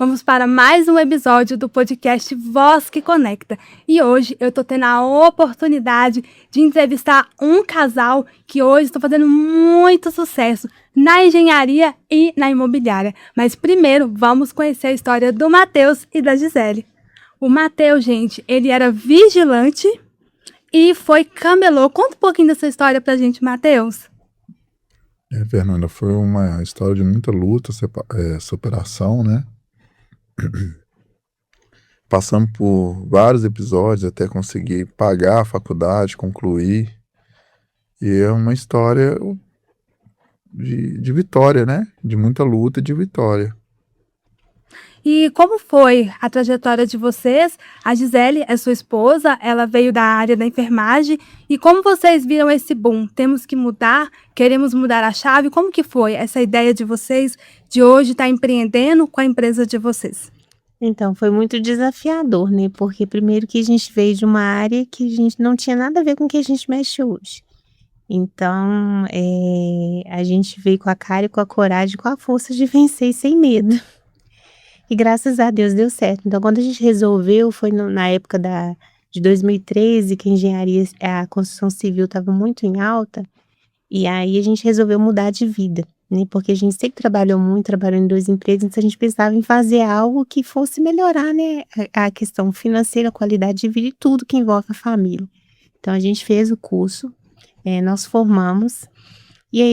Vamos para mais um episódio do podcast Voz que Conecta. E hoje eu tô tendo a oportunidade de entrevistar um casal que hoje está fazendo muito sucesso na engenharia e na imobiliária. Mas primeiro, vamos conhecer a história do Matheus e da Gisele. O Matheus, gente, ele era vigilante e foi camelô. Conta um pouquinho dessa história pra gente, Matheus. Fernanda, foi uma história de muita luta, superação, né? Passamos por vários episódios até conseguir pagar a faculdade, concluir. E é uma história de vitória, né? De muita luta e de vitória. E como foi a trajetória de vocês? A Gisele é sua esposa, ela veio da área da enfermagem. E como vocês viram esse boom? Temos que mudar, queremos mudar a chave. Como que foi essa ideia de vocês de hoje estar empreendendo com a empresa de vocês? Então, foi muito desafiador, né? Porque primeiro que a gente veio de uma área que a gente não tinha nada a ver com o que a gente mexe hoje. Então, a gente veio com a cara e com a coragem, com a força de vencer e sem medo. E graças a Deus deu certo. Então, quando a gente resolveu, foi na época de 2013, que a construção civil estava muito em alta, e aí a gente resolveu mudar de vida, né? Porque a gente sempre trabalhou muito, trabalhou em 2 empresas, então a gente pensava em fazer algo que fosse melhorar, né, a questão financeira, a qualidade de vida e tudo que envolve a família. Então a gente fez o curso, nós formamos, e aí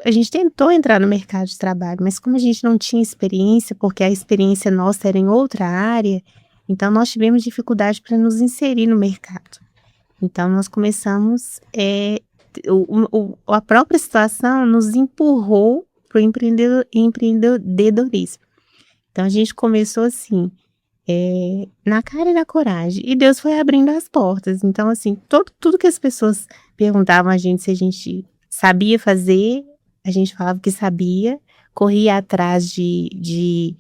a gente tentou entrar no mercado de trabalho, mas como a gente não tinha experiência, porque a experiência nossa era em outra área, então nós tivemos dificuldade para nos inserir no mercado. Então nós começamos, a própria situação nos empurrou para o empreendedorismo. Então a gente começou assim, na cara e na coragem, e Deus foi abrindo as portas. Então assim, tudo que as pessoas perguntavam a gente se a gente sabia fazer, a gente falava que sabia, corria atrás de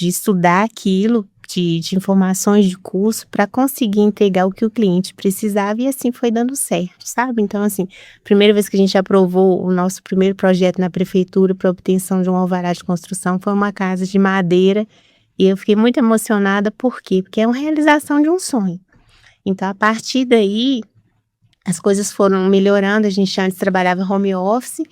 estudar aquilo, de informações de curso, para conseguir entregar o que o cliente precisava, e assim foi dando certo, sabe? Então assim, primeira vez que a gente aprovou o nosso primeiro projeto na prefeitura para obtenção de um alvará de construção, foi uma casa de madeira, e eu fiquei muito emocionada. Por quê? Porque é uma realização de um sonho. Então a partir daí as coisas foram melhorando. A gente antes trabalhava home office,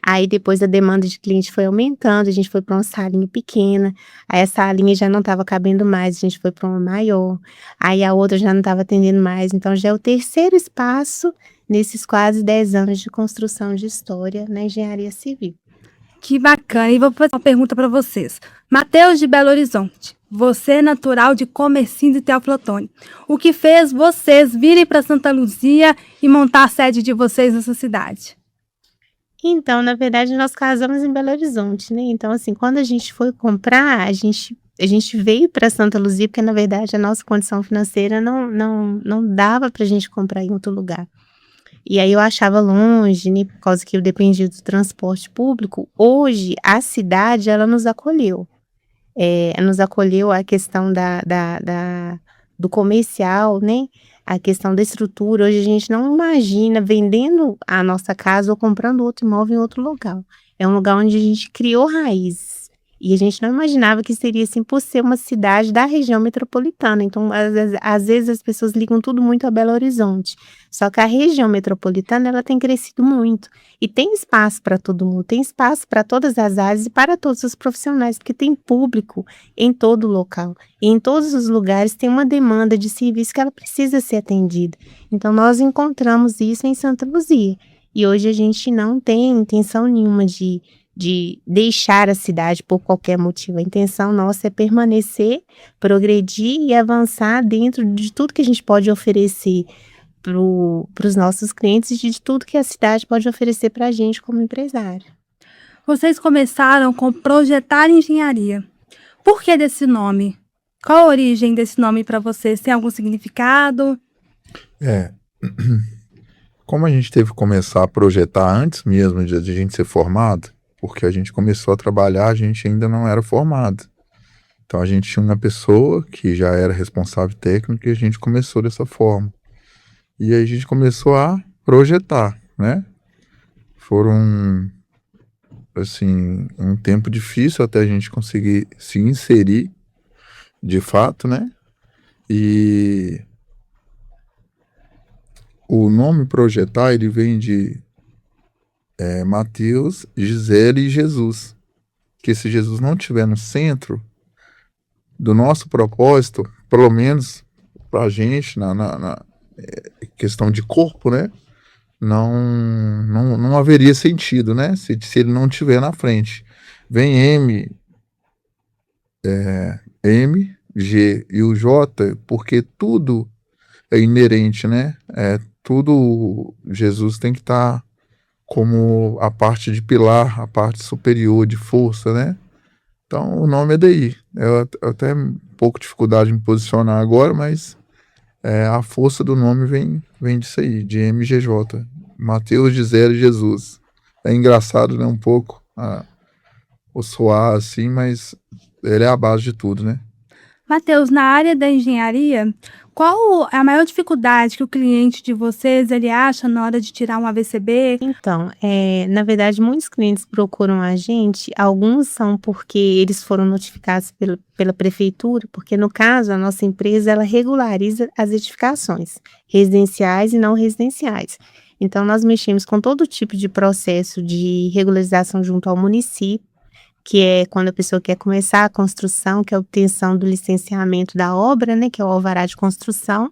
aí depois a demanda de cliente foi aumentando, a gente foi para uma salinha pequena, aí essa salinha já não estava cabendo mais, a gente foi para uma maior, aí a outra já não estava atendendo mais, então já é o terceiro espaço nesses quase 10 anos de construção de história na engenharia civil. Que bacana. E vou fazer uma pergunta para vocês. Matheus de Belo Horizonte, você é natural de Comercinho de Teófilo Otoni. O que fez vocês virem para Santa Luzia e montar a sede de vocês nessa cidade? Então, na verdade, nós casamos em Belo Horizonte, né? Então, assim, quando a gente foi comprar, a gente veio para Santa Luzia, porque, na verdade, a nossa condição financeira não dava para a gente comprar em outro lugar. E aí eu achava longe, né? Por causa que eu dependia do transporte público. Hoje, a cidade, ela nos acolheu. Nos acolheu a questão do comercial, né? A questão da estrutura. Hoje a gente não imagina vendendo a nossa casa ou comprando outro imóvel em outro lugar. É um lugar onde a gente criou raízes. E a gente não imaginava que seria assim por ser uma cidade da região metropolitana. Então, às vezes as pessoas ligam tudo muito a Belo Horizonte. Só que a região metropolitana, ela tem crescido muito. E tem espaço para todo mundo, tem espaço para todas as áreas e para todos os profissionais, porque tem público em todo o local. E em todos os lugares tem uma demanda de serviço que ela precisa ser atendida. Então, nós encontramos isso em Santa Luzia. E hoje a gente não tem intenção nenhuma de deixar a cidade por qualquer motivo. A intenção nossa é permanecer, progredir e avançar dentro de tudo que a gente pode oferecer para os nossos clientes e de tudo que a cidade pode oferecer para a gente como empresário. Vocês começaram com Projetar Engenharia. Por que desse nome? Qual a origem desse nome para vocês? Tem algum significado? Como a gente teve que começar a projetar antes mesmo de a gente ser formado, porque a gente começou a trabalhar, a gente ainda não era formado. Então a gente tinha uma pessoa que já era responsável técnico e a gente começou dessa forma. E aí a gente começou a projetar, né? Foram, assim, um tempo difícil até a gente conseguir se inserir de fato, né? E o nome projetar, ele vem de Mateus, Gisele e Jesus. Que se Jesus não estiver no centro do nosso propósito, pelo menos pra gente, na questão de corpo, né? Não haveria sentido, né? Se ele não estiver na frente. Vem M, G e o J, porque tudo é inerente, né? Tudo, Jesus tem que estar como a parte de pilar, a parte superior de força, né? Então o nome é daí. Eu até um pouco de dificuldade em me posicionar agora, mas a força do nome vem disso aí, de MGJ. Mateus, Gisele e Jesus. É engraçado, né? Um pouco o soar assim, mas ele é a base de tudo, né? Matheus, na área da engenharia, qual é a maior dificuldade que o cliente de vocês ele acha na hora de tirar um AVCB? Então, na verdade, muitos clientes procuram a gente, alguns são porque eles foram notificados pela prefeitura, porque no caso, a nossa empresa, ela regulariza as edificações, residenciais e não residenciais. Então, nós mexemos com todo tipo de processo de regularização junto ao município, que é quando a pessoa quer começar a construção, que é a obtenção do licenciamento da obra, né, que é o alvará de construção.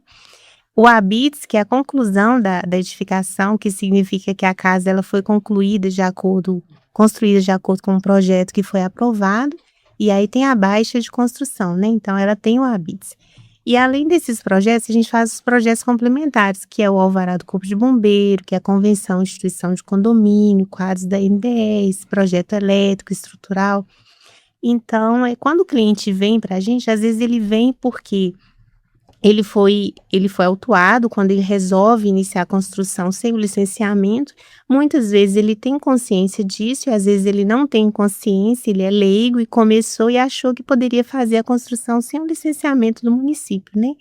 O habite, que é a conclusão da edificação, que significa que a casa ela foi construída de acordo com um projeto que foi aprovado, e aí tem a baixa de construção, né? Então ela tem o habite. E além desses projetos, a gente faz os projetos complementares, que é o alvará do Corpo de Bombeiro, que é a convenção de instituição de condomínio, quadros da NDES, projeto elétrico, estrutural. Então, quando o cliente vem para a gente, às vezes ele vem porque ele foi autuado quando ele resolve iniciar a construção sem o licenciamento. Muitas vezes ele tem consciência disso, e às vezes ele não tem consciência, ele é leigo e começou e achou que poderia fazer a construção sem o licenciamento do município, né?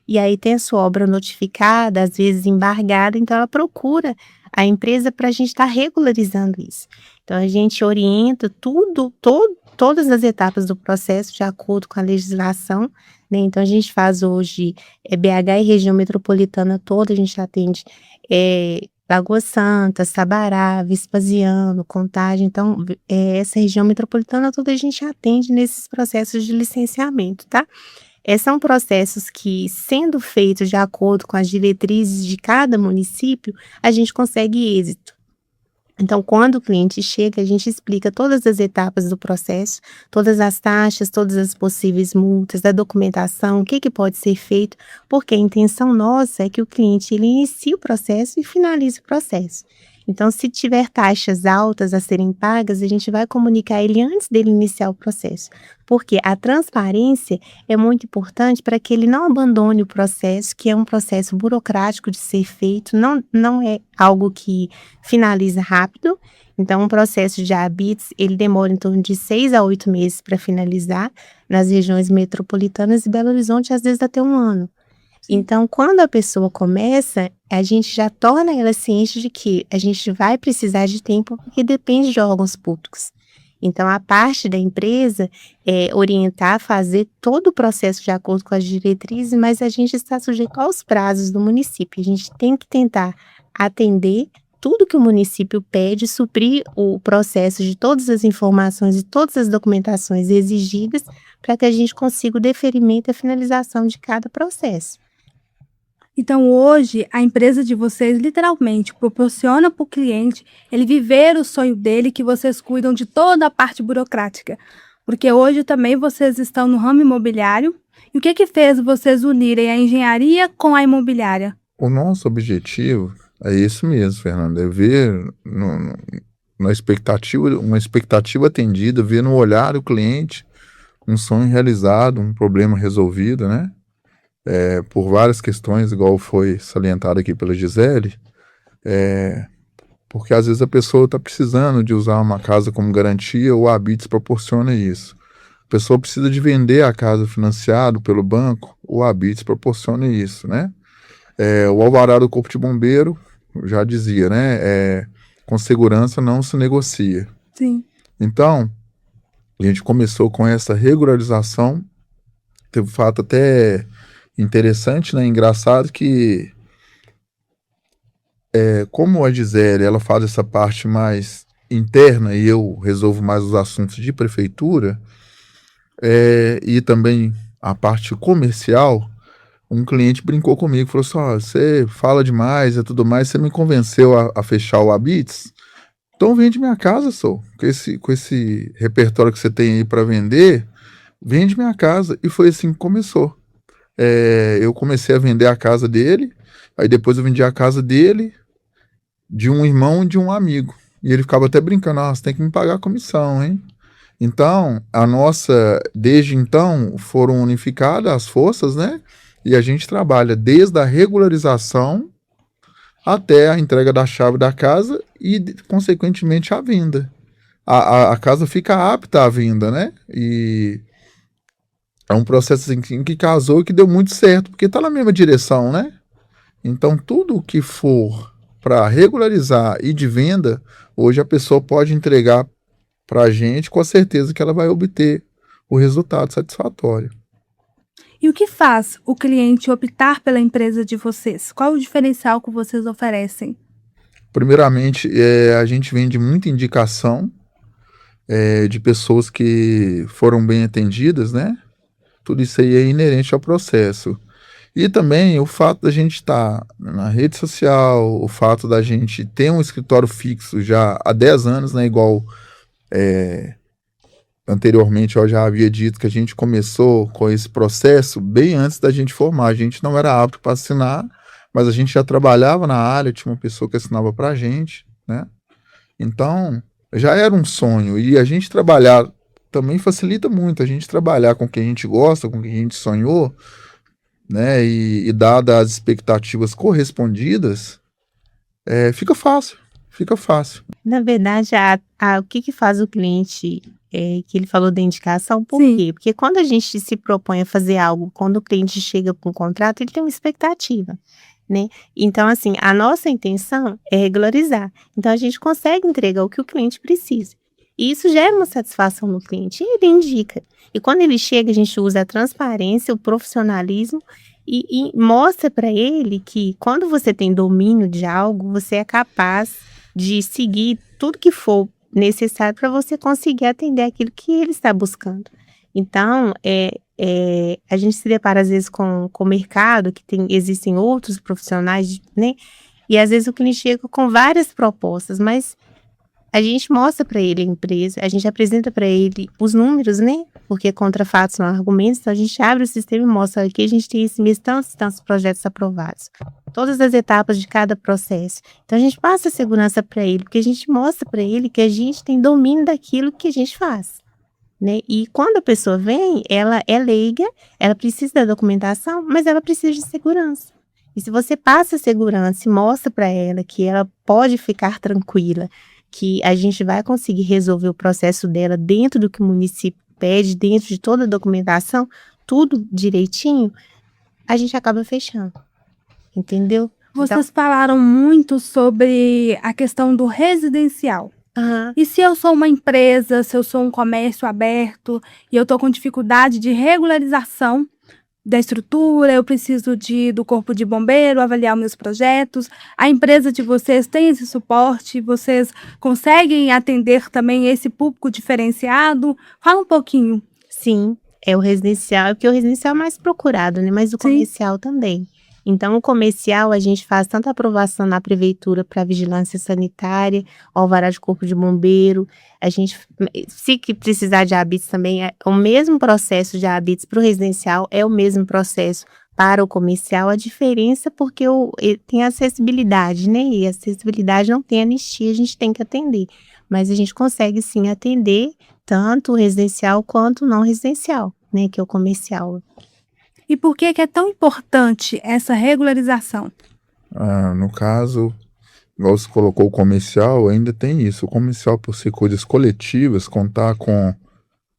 E aí tem a sua obra notificada, às vezes embargada, então ela procura a empresa para a gente estar regularizando isso. Então a gente orienta todas as etapas do processo de acordo com a legislação, né? Então a gente faz hoje BH e região metropolitana toda, a gente atende Lagoa Santa, Sabará, Vespasiano, Contagem. Então essa região metropolitana toda a gente atende nesses processos de licenciamento, tá? São processos que, sendo feitos de acordo com as diretrizes de cada município, a gente consegue êxito. Então, quando o cliente chega, a gente explica todas as etapas do processo, todas as taxas, todas as possíveis multas, da documentação, o que pode ser feito, porque a intenção nossa é que o cliente ele inicie o processo e finalize o processo. Então, se tiver taxas altas a serem pagas, a gente vai comunicar ele antes dele iniciar o processo, porque a transparência é muito importante para que ele não abandone o processo, que é um processo burocrático de ser feito, não é algo que finaliza rápido. Então, um processo de habites, ele demora em torno de 6 a 8 meses para finalizar, nas regiões metropolitanas e Belo Horizonte, às vezes até 1 ano. Então, quando a pessoa começa, a gente já torna ela ciente de que a gente vai precisar de tempo, porque depende de órgãos públicos. Então, a parte da empresa é orientar, fazer todo o processo de acordo com as diretrizes, mas a gente está sujeito aos prazos do município. A gente tem que tentar atender tudo que o município pede, suprir o processo de todas as informações e todas as documentações exigidas para que a gente consiga o deferimento e a finalização de cada processo. Então, hoje, a empresa de vocês literalmente proporciona para o cliente ele viver o sonho dele, que vocês cuidam de toda a parte burocrática. Porque hoje também vocês estão no ramo imobiliário. E o que fez vocês unirem a engenharia com a imobiliária? O nosso objetivo é esse mesmo, Fernando, é ver uma expectativa atendida, ver no olhar do cliente um sonho realizado, um problema resolvido, né? Por várias questões, igual foi salientado aqui pela Gisele, porque às vezes a pessoa está precisando de usar uma casa como garantia, o Habites proporciona isso. A pessoa precisa de vender a casa financiado pelo banco, o Habites proporciona isso, né? O alvará do Corpo de Bombeiro, já dizia, né? Com segurança não se negocia. Sim. Então, a gente começou com essa regularização teve um fato até interessante, né? Engraçado que, como a Gisele, ela faz essa parte mais interna e eu resolvo mais os assuntos de prefeitura, e também a parte comercial, um cliente brincou comigo, falou assim, ó, você fala demais e tudo mais, você me convenceu a fechar o Habits, então vende minha casa, só. Com esse repertório que você tem aí para vender, vende minha casa. E foi assim que começou. Eu comecei a vender a casa dele, aí depois eu vendi a casa dele, de um irmão e de um amigo. E ele ficava até brincando, você tem que me pagar a comissão, hein? Então, desde então, foram unificadas as forças, né? E a gente trabalha desde a regularização até a entrega da chave da casa e, consequentemente, a venda. A casa fica apta à venda, né? E é um processo assim, que casou e que deu muito certo, porque está na mesma direção, né? Então, tudo que for para regularizar e de venda, hoje a pessoa pode entregar para a gente com a certeza que ela vai obter o resultado satisfatório. E o que faz o cliente optar pela empresa de vocês? Qual o diferencial que vocês oferecem? Primeiramente, a gente vende muita indicação de pessoas que foram bem atendidas, né? Tudo isso aí é inerente ao processo. E também o fato da gente estar na rede social, o fato da gente ter um escritório fixo já há 10 anos, né? Igual anteriormente eu já havia dito que a gente começou com esse processo bem antes da gente formar. A gente não era apto para assinar, mas a gente já trabalhava na área, tinha uma pessoa que assinava para a gente, né? Então, já era um sonho. E a gente trabalhar também facilita muito. A gente trabalhar com quem a gente gosta, com quem a gente sonhou, né? E dadas as expectativas correspondidas, fica fácil. Fica fácil. Na verdade, o que faz o cliente, que ele falou da indicação, por Sim. quê? Porque quando a gente se propõe a fazer algo, quando o cliente chega com o contrato, ele tem uma expectativa, né? Então, assim, a nossa intenção é regularizar. Então, a gente consegue entregar o que o cliente precisa. E isso gera uma satisfação no cliente, e ele indica. E quando ele chega, a gente usa a transparência, o profissionalismo e mostra para ele que quando você tem domínio de algo, você é capaz de seguir tudo que for necessário para você conseguir atender aquilo que ele está buscando. Então, a gente se depara às vezes com o mercado, que existem outros profissionais, né? E às vezes o cliente chega com várias propostas, mas a gente mostra para ele a empresa, a gente apresenta para ele os números, né? Porque contra fatos não há argumentos, então a gente abre o sistema e mostra que a gente tem esse mês tantos projetos aprovados. Todas as etapas de cada processo. Então a gente passa a segurança para ele, porque a gente mostra para ele que a gente tem domínio daquilo que a gente faz, né? E quando a pessoa vem, ela é leiga, ela precisa da documentação, mas ela precisa de segurança. E se você passa a segurança e mostra para ela que ela pode ficar tranquila, que a gente vai conseguir resolver o processo dela dentro do que o município pede, dentro de toda a documentação, tudo direitinho, a gente acaba fechando, entendeu? Vocês falaram muito sobre a questão do residencial. E se eu sou uma empresa, se eu sou um comércio aberto e eu estou com dificuldade de regularização da estrutura, eu preciso do corpo de bombeiro, avaliar meus projetos, a empresa de vocês tem esse suporte, vocês conseguem atender também esse público diferenciado? Fala um pouquinho. Sim, é o residencial, porque o residencial é mais procurado, né? Mas o comercial também. Então, o comercial, a gente faz tanto a aprovação na prefeitura para vigilância sanitária, alvará de corpo de bombeiro. A gente, se precisar de habits também, é o mesmo processo de habits para o residencial, é o mesmo processo para o comercial. A diferença porque tem acessibilidade, né? E a acessibilidade não tem anistia, a gente tem que atender. Mas a gente consegue, sim, atender tanto o residencial quanto o não residencial, né? Que é o comercial. E por que é tão importante essa regularização? No caso, igual você colocou o comercial, ainda tem isso. O comercial, por ser coisas coletivas, contar com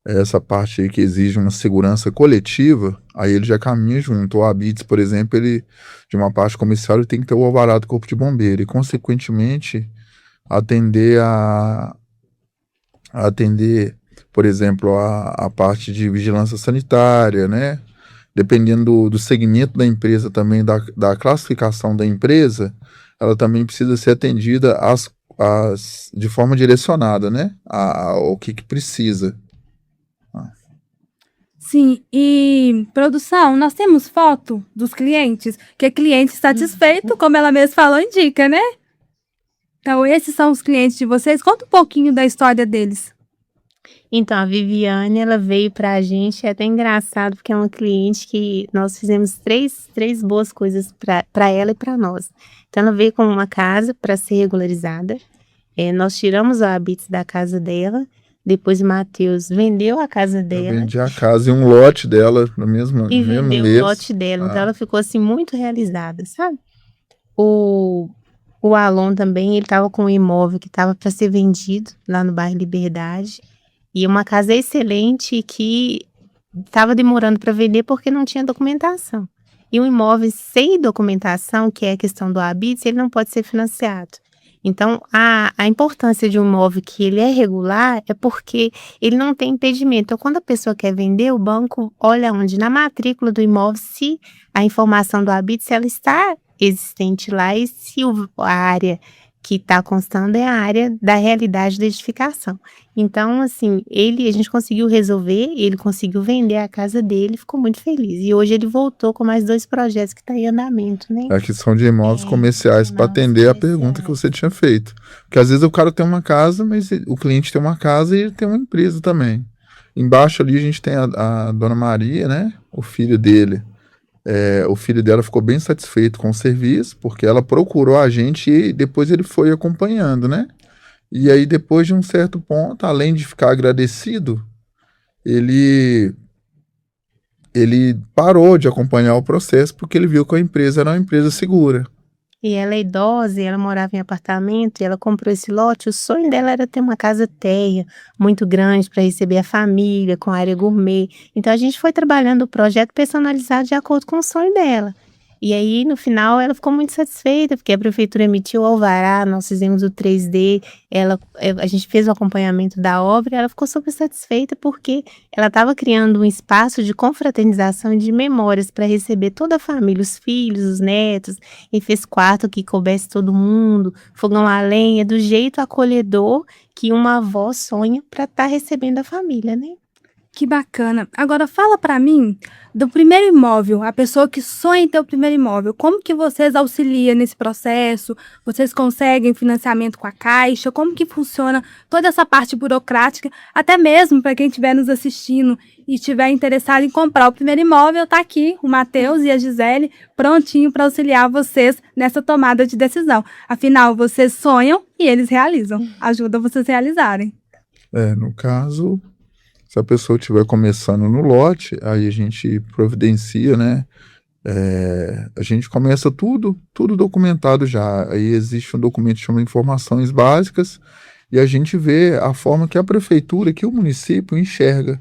essa parte aí que exige uma segurança coletiva, aí ele já caminha junto. O Habits, por exemplo, ele, de uma parte comercial, ele tem que ter o alvará do corpo de bombeiro e, consequentemente, atender, por exemplo, a parte de vigilância sanitária, né? dependendo do segmento da empresa também, da classificação da empresa, ela também precisa ser atendida de forma direcionada, né? Ao que precisa. Sim, e produção, nós temos foto dos clientes, que é cliente satisfeito, como ela mesma falou, indica, né? Então, esses são os clientes de vocês. Conta um pouquinho da história deles. Então, a Viviane, ela veio pra gente, é até engraçado, porque é uma cliente que nós fizemos três boas coisas pra ela e pra nós. Então, ela veio com uma casa para ser regularizada. Nós tiramos o habite da casa dela. Depois o Matheus vendeu a casa Eu dela. vendi a casa e um lote dela no mesmo vendeu mês. o lote dela. Então, ela ficou assim muito realizada, sabe? O Alon também, ele estava com um imóvel que estava para ser vendido lá no bairro Liberdade. E uma casa excelente que estava demorando para vender porque não tinha documentação. E um imóvel sem documentação, que é a questão do habite, ele não pode ser financiado. Então, a importância de um imóvel que ele é regular é porque ele não tem impedimento. Então, quando a pessoa quer vender, o banco olha onde? Na matrícula do imóvel, se a informação do habite, se ela está existente lá e se a área que está constando é a área da realidade da edificação. Então, assim, a gente conseguiu resolver, ele conseguiu vender a casa dele, ficou muito feliz. E hoje ele voltou com mais 2 projetos que estão em andamento, né? Aqui são de imóveis comerciais para atender a pergunta que você tinha feito. Porque às vezes o cara tem uma casa, mas o cliente tem uma casa e ele tem uma empresa também. Embaixo ali a gente tem a Dona Maria, né? O filho dele. O filho dela ficou bem satisfeito com o serviço, porque ela procurou a gente e depois ele foi acompanhando, né? E aí, depois de um certo ponto, além de ficar agradecido, ele parou de acompanhar o processo porque ele viu que a empresa era uma empresa segura. E ela é idosa, e ela morava em apartamento, e ela comprou esse lote. O sonho dela era ter uma casa térrea, muito grande, para receber a família, com área gourmet. Então, a gente foi trabalhando o projeto personalizado de acordo com o sonho dela. E aí, no final, ela ficou muito satisfeita, porque a prefeitura emitiu o alvará, nós fizemos o 3D, a gente fez o acompanhamento da obra, e ela ficou super satisfeita, porque ela estava criando um espaço de confraternização e de memórias para receber toda a família, os filhos, os netos, e fez quarto que coubesse todo mundo, fogão a lenha, do jeito acolhedor que uma avó sonha para estar recebendo a família, né? Que bacana. Agora fala para mim do primeiro imóvel, a pessoa que sonha em ter o primeiro imóvel. Como que vocês auxiliam nesse processo? Vocês conseguem financiamento com a Caixa? Como que funciona toda essa parte burocrática? Até mesmo para quem estiver nos assistindo e estiver interessado em comprar o primeiro imóvel, tá aqui o Matheus e a Gisele prontinho para auxiliar vocês nessa tomada de decisão. Afinal, vocês sonham e eles realizam. Ajuda vocês a realizarem. No caso, se a pessoa estiver começando no lote, aí a gente providencia, né? A gente começa tudo documentado já. Aí existe um documento que chama Informações Básicas e a gente vê a forma que a prefeitura, que o município enxerga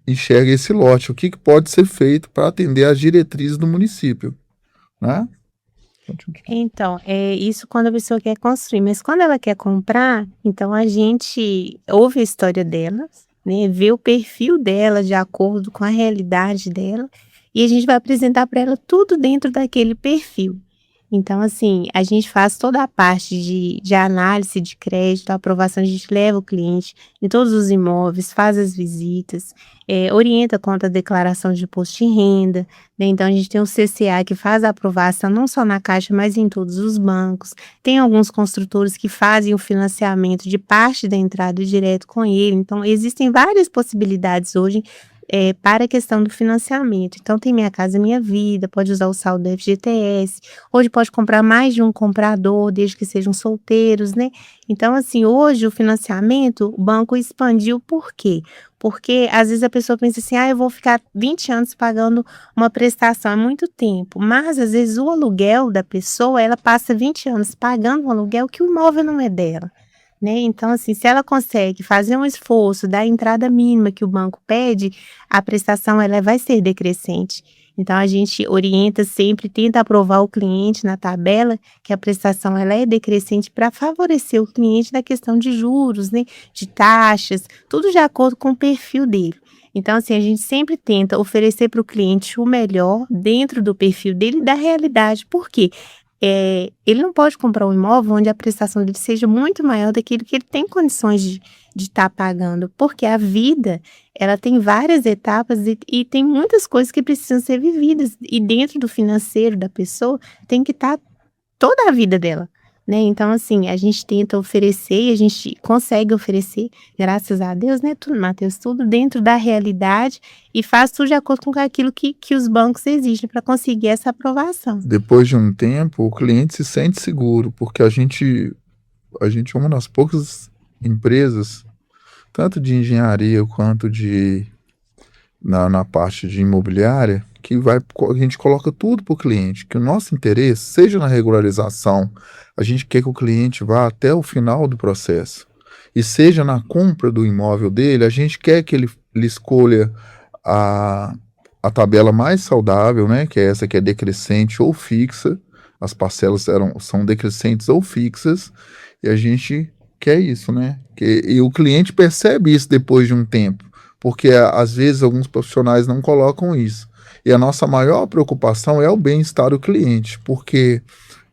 esse lote, o que pode ser feito para atender às diretrizes do município, né? Então, é isso quando a pessoa quer construir, mas quando ela quer comprar, então a gente ouve a história dela, né, vê o perfil dela de acordo com a realidade dela, e a gente vai apresentar para ela tudo dentro daquele perfil. Então, assim, a gente faz toda a parte de análise de crédito, a aprovação, a gente leva o cliente em todos os imóveis, faz as visitas, orienta quanto à declaração de imposto de renda, né? Então, a gente tem o CCA que faz a aprovação não só na Caixa, mas em todos os bancos. Tem alguns construtores que fazem o financiamento de parte da entrada direto com ele. Então, existem várias possibilidades hoje para a questão do financiamento. Então, tem Minha Casa Minha Vida, pode usar o saldo do FGTS, hoje pode comprar mais de um comprador, desde que sejam solteiros, né? Então, assim, hoje o financiamento, o banco expandiu, por quê? Porque às vezes a pessoa pensa assim, eu vou ficar 20 anos pagando uma prestação, é muito tempo, mas às vezes o aluguel da pessoa, ela passa 20 anos pagando um aluguel que o imóvel não é dela. Né? Então, assim, se ela consegue fazer um esforço da entrada mínima que o banco pede, a prestação ela vai ser decrescente. Então a gente orienta sempre, tenta aprovar o cliente na tabela, que a prestação ela é decrescente para favorecer o cliente na questão de juros, né, de taxas, tudo de acordo com o perfil dele. Então, assim, a gente sempre tenta oferecer para o cliente o melhor dentro do perfil dele e da realidade. Por quê? Ele não pode comprar um imóvel onde a prestação dele seja muito maior daquilo que ele tem condições de estar pagando, porque a vida, ela tem várias etapas e tem muitas coisas que precisam ser vividas, e dentro do financeiro da pessoa tem que estar toda a vida dela, né? Então, assim, a gente tenta oferecer e a gente consegue oferecer, graças a Deus, né, tudo, Matheus, tudo dentro da realidade e faz tudo de acordo com aquilo que os bancos exigem para conseguir essa aprovação. Depois de um tempo, o cliente se sente seguro, porque a gente é uma das poucas empresas, tanto de engenharia quanto na parte de imobiliária, que a gente coloca tudo para o cliente, que o nosso interesse, seja na regularização, a gente quer que o cliente vá até o final do processo, e seja na compra do imóvel dele, a gente quer que ele escolha a tabela mais saudável, né, que é essa que é decrescente ou fixa, as parcelas são decrescentes ou fixas, e a gente quer isso, né, e o cliente percebe isso depois de um tempo, porque às vezes alguns profissionais não colocam isso. E a nossa maior preocupação é o bem-estar do cliente, porque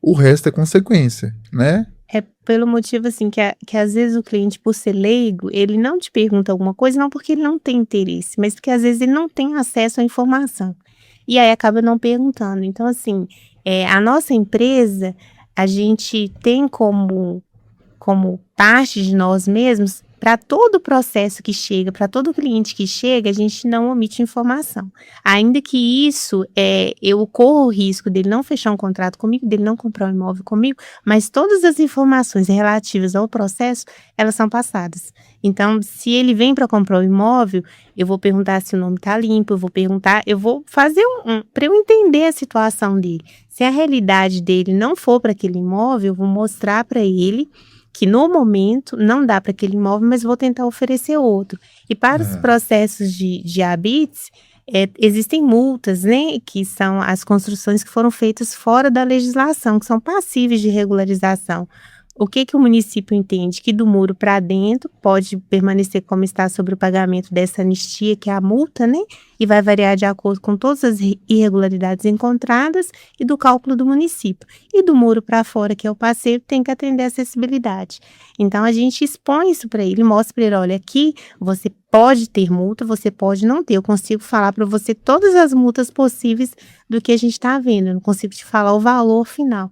o resto é consequência, né? É pelo motivo, assim, que às vezes o cliente, por ser leigo, ele não te pergunta alguma coisa, não porque ele não tem interesse, mas porque às vezes ele não tem acesso à informação. E aí acaba não perguntando. Então, assim, a nossa empresa, a gente tem como parte de nós mesmos, para todo o processo que chega, para todo cliente que chega, a gente não omite informação. Ainda que isso, eu corro o risco dele não fechar um contrato comigo, dele não comprar um imóvel comigo, mas todas as informações relativas ao processo, elas são passadas. Então, se ele vem para comprar um imóvel, eu vou perguntar se o nome está limpo, eu vou fazer para eu entender a situação dele. Se a realidade dele não for para aquele imóvel, eu vou mostrar para ele que no momento não dá para aquele imóvel, mas vou tentar oferecer outro. E para os processos de habites, existem multas, né, que são as construções que foram feitas fora da legislação, que são passíveis de regularização. O que o município entende? Que do muro para dentro pode permanecer como está sobre o pagamento dessa anistia, que é a multa, né? E vai variar de acordo com todas as irregularidades encontradas e do cálculo do município. E do muro para fora, que é o passeio, tem que atender a acessibilidade. Então, a gente expõe isso para ele, mostra para ele, olha, aqui você pode ter multa, você pode não ter. Eu consigo falar para você todas as multas possíveis do que a gente está vendo. Eu não consigo te falar o valor final.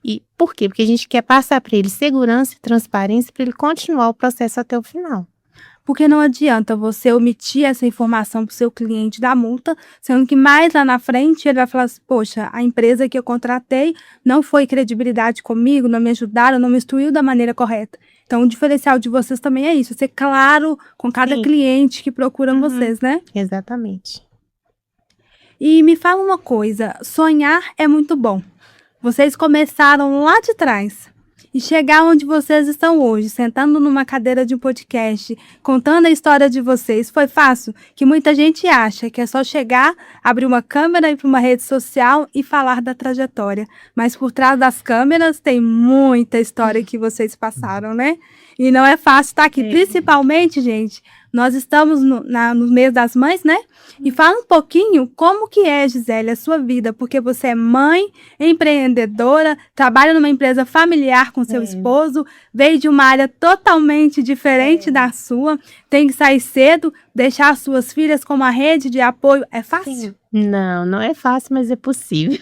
E por quê? Porque a gente quer passar para ele segurança e transparência para ele continuar o processo até o final. Porque não adianta você omitir essa informação para o seu cliente da multa, sendo que mais lá na frente ele vai falar assim, poxa, a empresa que eu contratei não foi credibilidade comigo, não me ajudaram, não me instruiu da maneira correta. Então, o diferencial de vocês também é isso, ser claro com cada cliente que procura vocês, né? Exatamente. E me fala uma coisa, sonhar é muito bom. Vocês começaram lá de trás e chegar onde vocês estão hoje, sentando numa cadeira de um podcast, contando a história de vocês, foi fácil? Que muita gente acha que é só chegar, abrir uma câmera, ir para uma rede social e falar da trajetória. Mas por trás das câmeras tem muita história que vocês passaram, né? E não é fácil estar aqui. Principalmente, gente, nós estamos no mês das mães, né? E fala um pouquinho como que é, Gisele, a sua vida, porque você é mãe, empreendedora, trabalha numa empresa familiar com seu esposo, veio de uma área totalmente diferente da sua, tem que sair cedo, deixar as suas filhas com uma rede de apoio. É fácil? Não, não é fácil, mas é possível.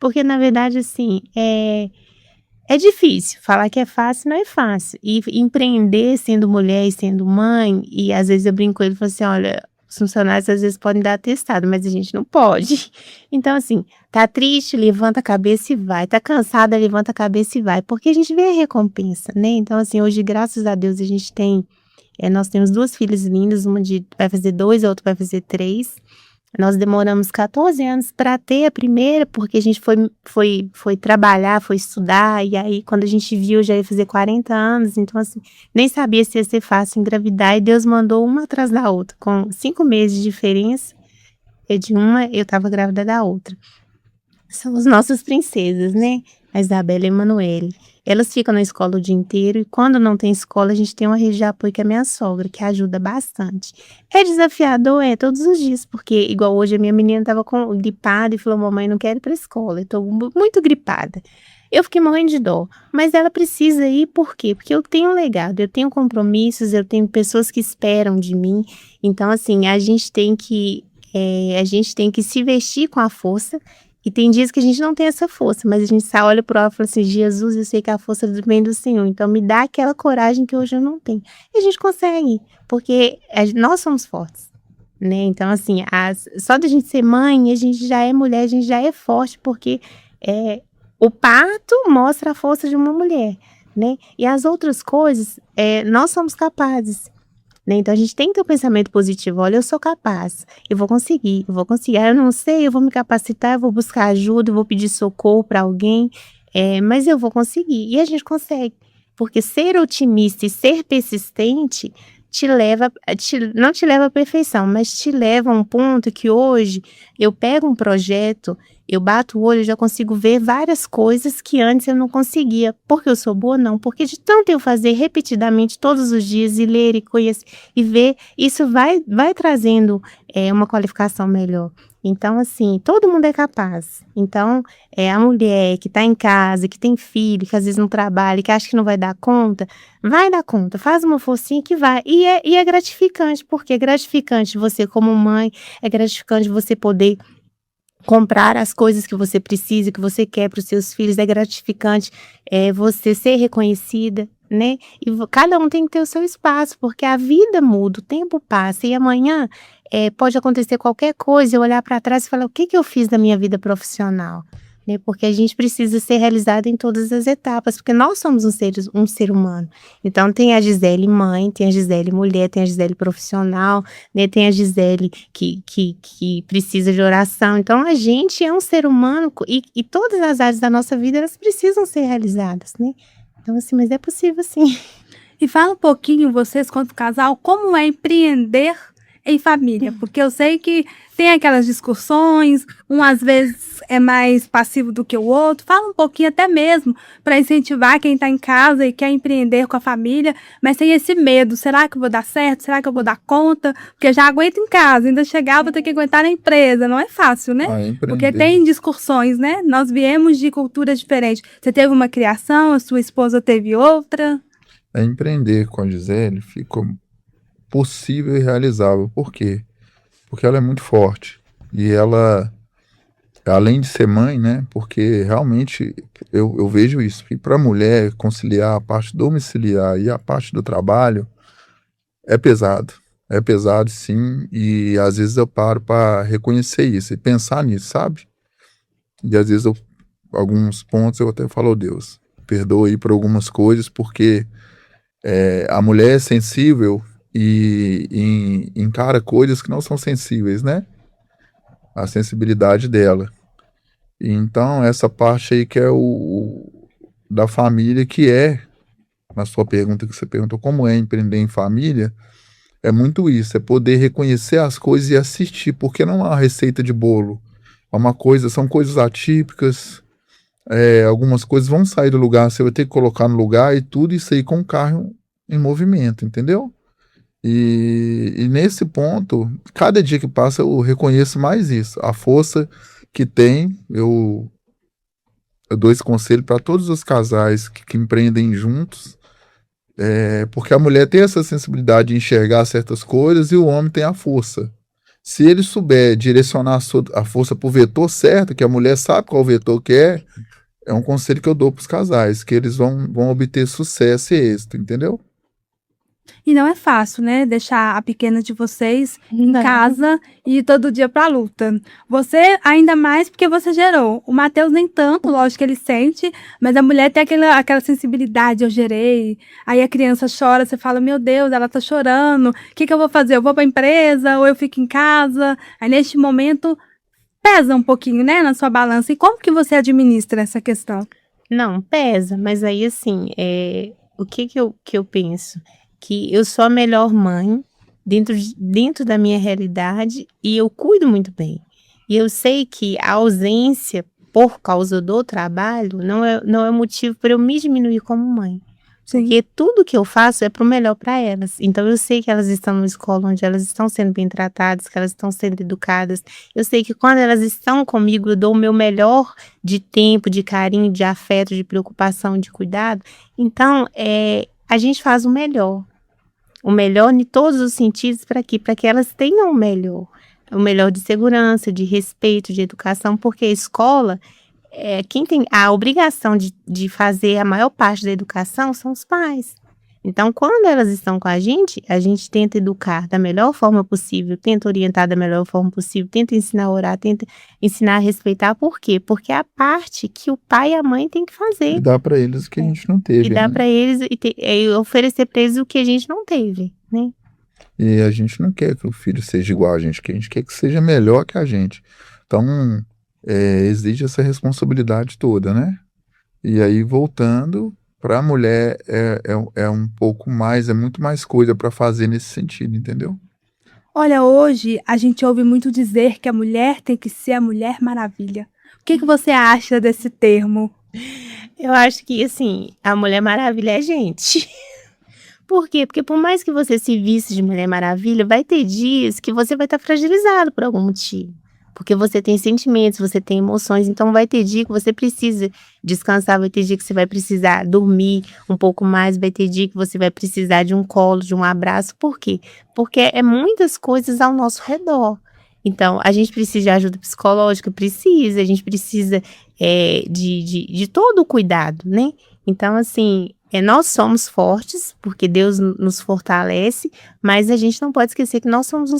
Porque, na verdade, assim, é difícil. Falar que é fácil, não é fácil. E empreender sendo mulher e sendo mãe, e às vezes eu brinco com ele e falo assim, olha, os funcionários às vezes podem dar atestado, mas a gente não pode. Então, assim, tá triste, levanta a cabeça e vai. Tá cansada, levanta a cabeça e vai. Porque a gente vê a recompensa, né? Então, assim, hoje, graças a Deus, a gente tem... nós temos 2 filhas lindas, uma vai fazer 2, a outra vai fazer 3. Nós demoramos 14 anos para ter a primeira, porque a gente foi trabalhar, foi estudar, e aí quando a gente viu já ia fazer 40 anos, então assim, nem sabia se ia ser fácil engravidar, e Deus mandou uma atrás da outra, com 5 meses de diferença, é de uma, eu estava grávida da outra. São as nossas princesas, né? A Isabela e a Emanuele. Elas ficam na escola o dia inteiro e quando não tem escola, a gente tem uma rede de apoio que é a minha sogra, que ajuda bastante. É desafiador, todos os dias, porque igual hoje a minha menina estava gripada e falou, mamãe, não quero ir para a escola, eu estou muito gripada. Eu fiquei morrendo de dó, mas ela precisa ir por quê? Porque eu tenho um legado, eu tenho compromissos, eu tenho pessoas que esperam de mim, então assim, a gente tem que se vestir com a força. E tem dias que a gente não tem essa força, mas a gente só olha pro alto e fala assim, Jesus, eu sei que a força vem do Senhor, então me dá aquela coragem que hoje eu não tenho. E a gente consegue, porque nós somos fortes, né? Então, assim, só da gente ser mãe, a gente já é mulher, a gente já é forte, porque o parto mostra a força de uma mulher, né? E as outras coisas, nós somos capazes. Né? Então a gente tem que ter um pensamento positivo, olha, eu sou capaz, eu vou conseguir, eu não sei, eu vou me capacitar, eu vou buscar ajuda, eu vou pedir socorro para alguém, mas eu vou conseguir, e a gente consegue, porque ser otimista e ser persistente não te leva à perfeição, mas te leva a um ponto que hoje eu pego um projeto, eu bato o olho, já consigo ver várias coisas que antes eu não conseguia. Porque eu sou boa? Não. Porque de tanto eu fazer repetidamente todos os dias e ler e conhecer e ver, isso vai trazendo uma qualificação melhor. Então, assim, todo mundo é capaz. Então, a mulher que está em casa, que tem filho, que às vezes não trabalha, que acha que não vai dar conta, vai dar conta, faz uma forcinha que vai. E é gratificante, porque é gratificante você como mãe, é gratificante você poder comprar as coisas que você precisa, que você quer para os seus filhos, é gratificante você ser reconhecida, né? E cada um tem que ter o seu espaço, porque a vida muda, o tempo passa, e amanhã pode acontecer qualquer coisa, eu olhar para trás e falar, o que eu fiz da minha vida profissional? Né? Porque a gente precisa ser realizada em todas as etapas, porque nós somos um ser humano. Então tem a Gisele mãe, tem a Gisele mulher, tem a Gisele profissional, né? Tem a Gisele que precisa de oração. Então a gente é um ser humano e todas as áreas da nossa vida, elas precisam ser realizadas, né? Então assim, mas é possível sim. E fala um pouquinho, vocês, quanto casal, como é empreender em família, porque eu sei que tem aquelas discussões, um às vezes é mais passivo do que o outro. Fala um pouquinho até mesmo para incentivar quem está em casa e quer empreender com a família, mas tem esse medo, será que eu vou dar certo? Será que eu vou dar conta? Porque já aguento em casa, ainda chegar, vou ter que aguentar na empresa, não é fácil, né? Porque tem discussões, né? Nós viemos de culturas diferentes. Você teve uma criação, a sua esposa teve outra. Empreender com a Gisele ficou possível e realizável. Por quê? Porque ela é muito forte. E ela, além de ser mãe, né? Porque realmente eu vejo isso. E para a mulher conciliar a parte domiciliar e a parte do trabalho é pesado. É pesado, sim. E às vezes eu paro para reconhecer isso e pensar nisso, sabe? E às vezes alguns pontos eu até falo, Deus, perdoa aí por algumas coisas, porque a mulher é sensível e encara coisas que não são sensíveis, né? A sensibilidade dela. E então, essa parte aí que é da família, que na sua pergunta que você perguntou, como é empreender em família, é muito isso, é poder reconhecer as coisas e assistir, porque não há receita de bolo. São coisas atípicas, algumas coisas vão sair do lugar, você vai ter que colocar no lugar e tudo isso aí com o carro em movimento, entendeu? E nesse ponto, cada dia que passa eu reconheço mais isso, a força que tem. Eu dou esse conselho para todos os casais que empreendem juntos, porque a mulher tem essa sensibilidade de enxergar certas coisas e o homem tem a força. Se ele souber direcionar a força para o vetor certo, que a mulher sabe qual vetor que é um conselho que eu dou para os casais, que eles vão obter sucesso e êxito, entendeu? E não é fácil, né? Deixar a pequena de vocês em casa e ir todo dia pra luta. Você, ainda mais porque você gerou. O Matheus nem tanto, lógico que ele sente, mas a mulher tem aquela sensibilidade, eu gerei. Aí a criança chora, você fala, meu Deus, ela tá chorando. O que eu vou fazer? Eu vou pra empresa ou eu fico em casa? Aí neste momento pesa um pouquinho, né, na sua balança. E como que você administra essa questão? Não, pesa, mas aí assim, o que eu penso? Que eu sou a melhor mãe, dentro da minha realidade e eu cuido muito bem. E eu sei que a ausência por causa do trabalho não é motivo para eu me diminuir como mãe. Sim. Porque tudo que eu faço é para o melhor para elas. Então eu sei que elas estão numa escola onde elas estão sendo bem tratadas, que elas estão sendo educadas. Eu sei que quando elas estão comigo, eu dou o meu melhor de tempo, de carinho, de afeto, de preocupação, de cuidado. Então, a gente faz o melhor. O melhor em todos os sentidos para quê? Para que elas tenham o melhor. O melhor de segurança, de respeito, de educação, porque a escola, quem tem a obrigação de fazer a maior parte da educação são os pais. Então, quando elas estão com a gente tenta educar da melhor forma possível, tenta orientar da melhor forma possível, tenta ensinar a orar, tenta ensinar a respeitar. Por quê? Porque é a parte que o pai e a mãe têm que fazer. E dá para eles o que a gente não teve, E dá né? para eles oferecer para eles o que a gente não teve, né? E a gente não quer que o filho seja igual a gente quer que seja melhor que a gente. Então, exige essa responsabilidade toda, né? E aí, voltando, para a mulher é um pouco mais, é muito mais coisa para fazer nesse sentido, entendeu? Olha, hoje a gente ouve muito dizer que a mulher tem que ser a Mulher Maravilha. O que você acha desse termo? Eu acho que, assim, a Mulher Maravilha é gente. Por quê? Porque por mais que você se visse de Mulher Maravilha, vai ter dias que você vai estar fragilizado por algum motivo. Porque você tem sentimentos, você tem emoções, então vai ter dia que você precisa descansar, vai ter dia que você vai precisar dormir um pouco mais, vai ter dia que você vai precisar de um colo, de um abraço. Por quê? Porque é muitas coisas ao nosso redor. Então, a gente precisa de ajuda psicológica, a gente precisa de todo o cuidado, né? Então, assim, nós somos fortes, porque Deus nos fortalece, mas a gente não pode esquecer que nós somos um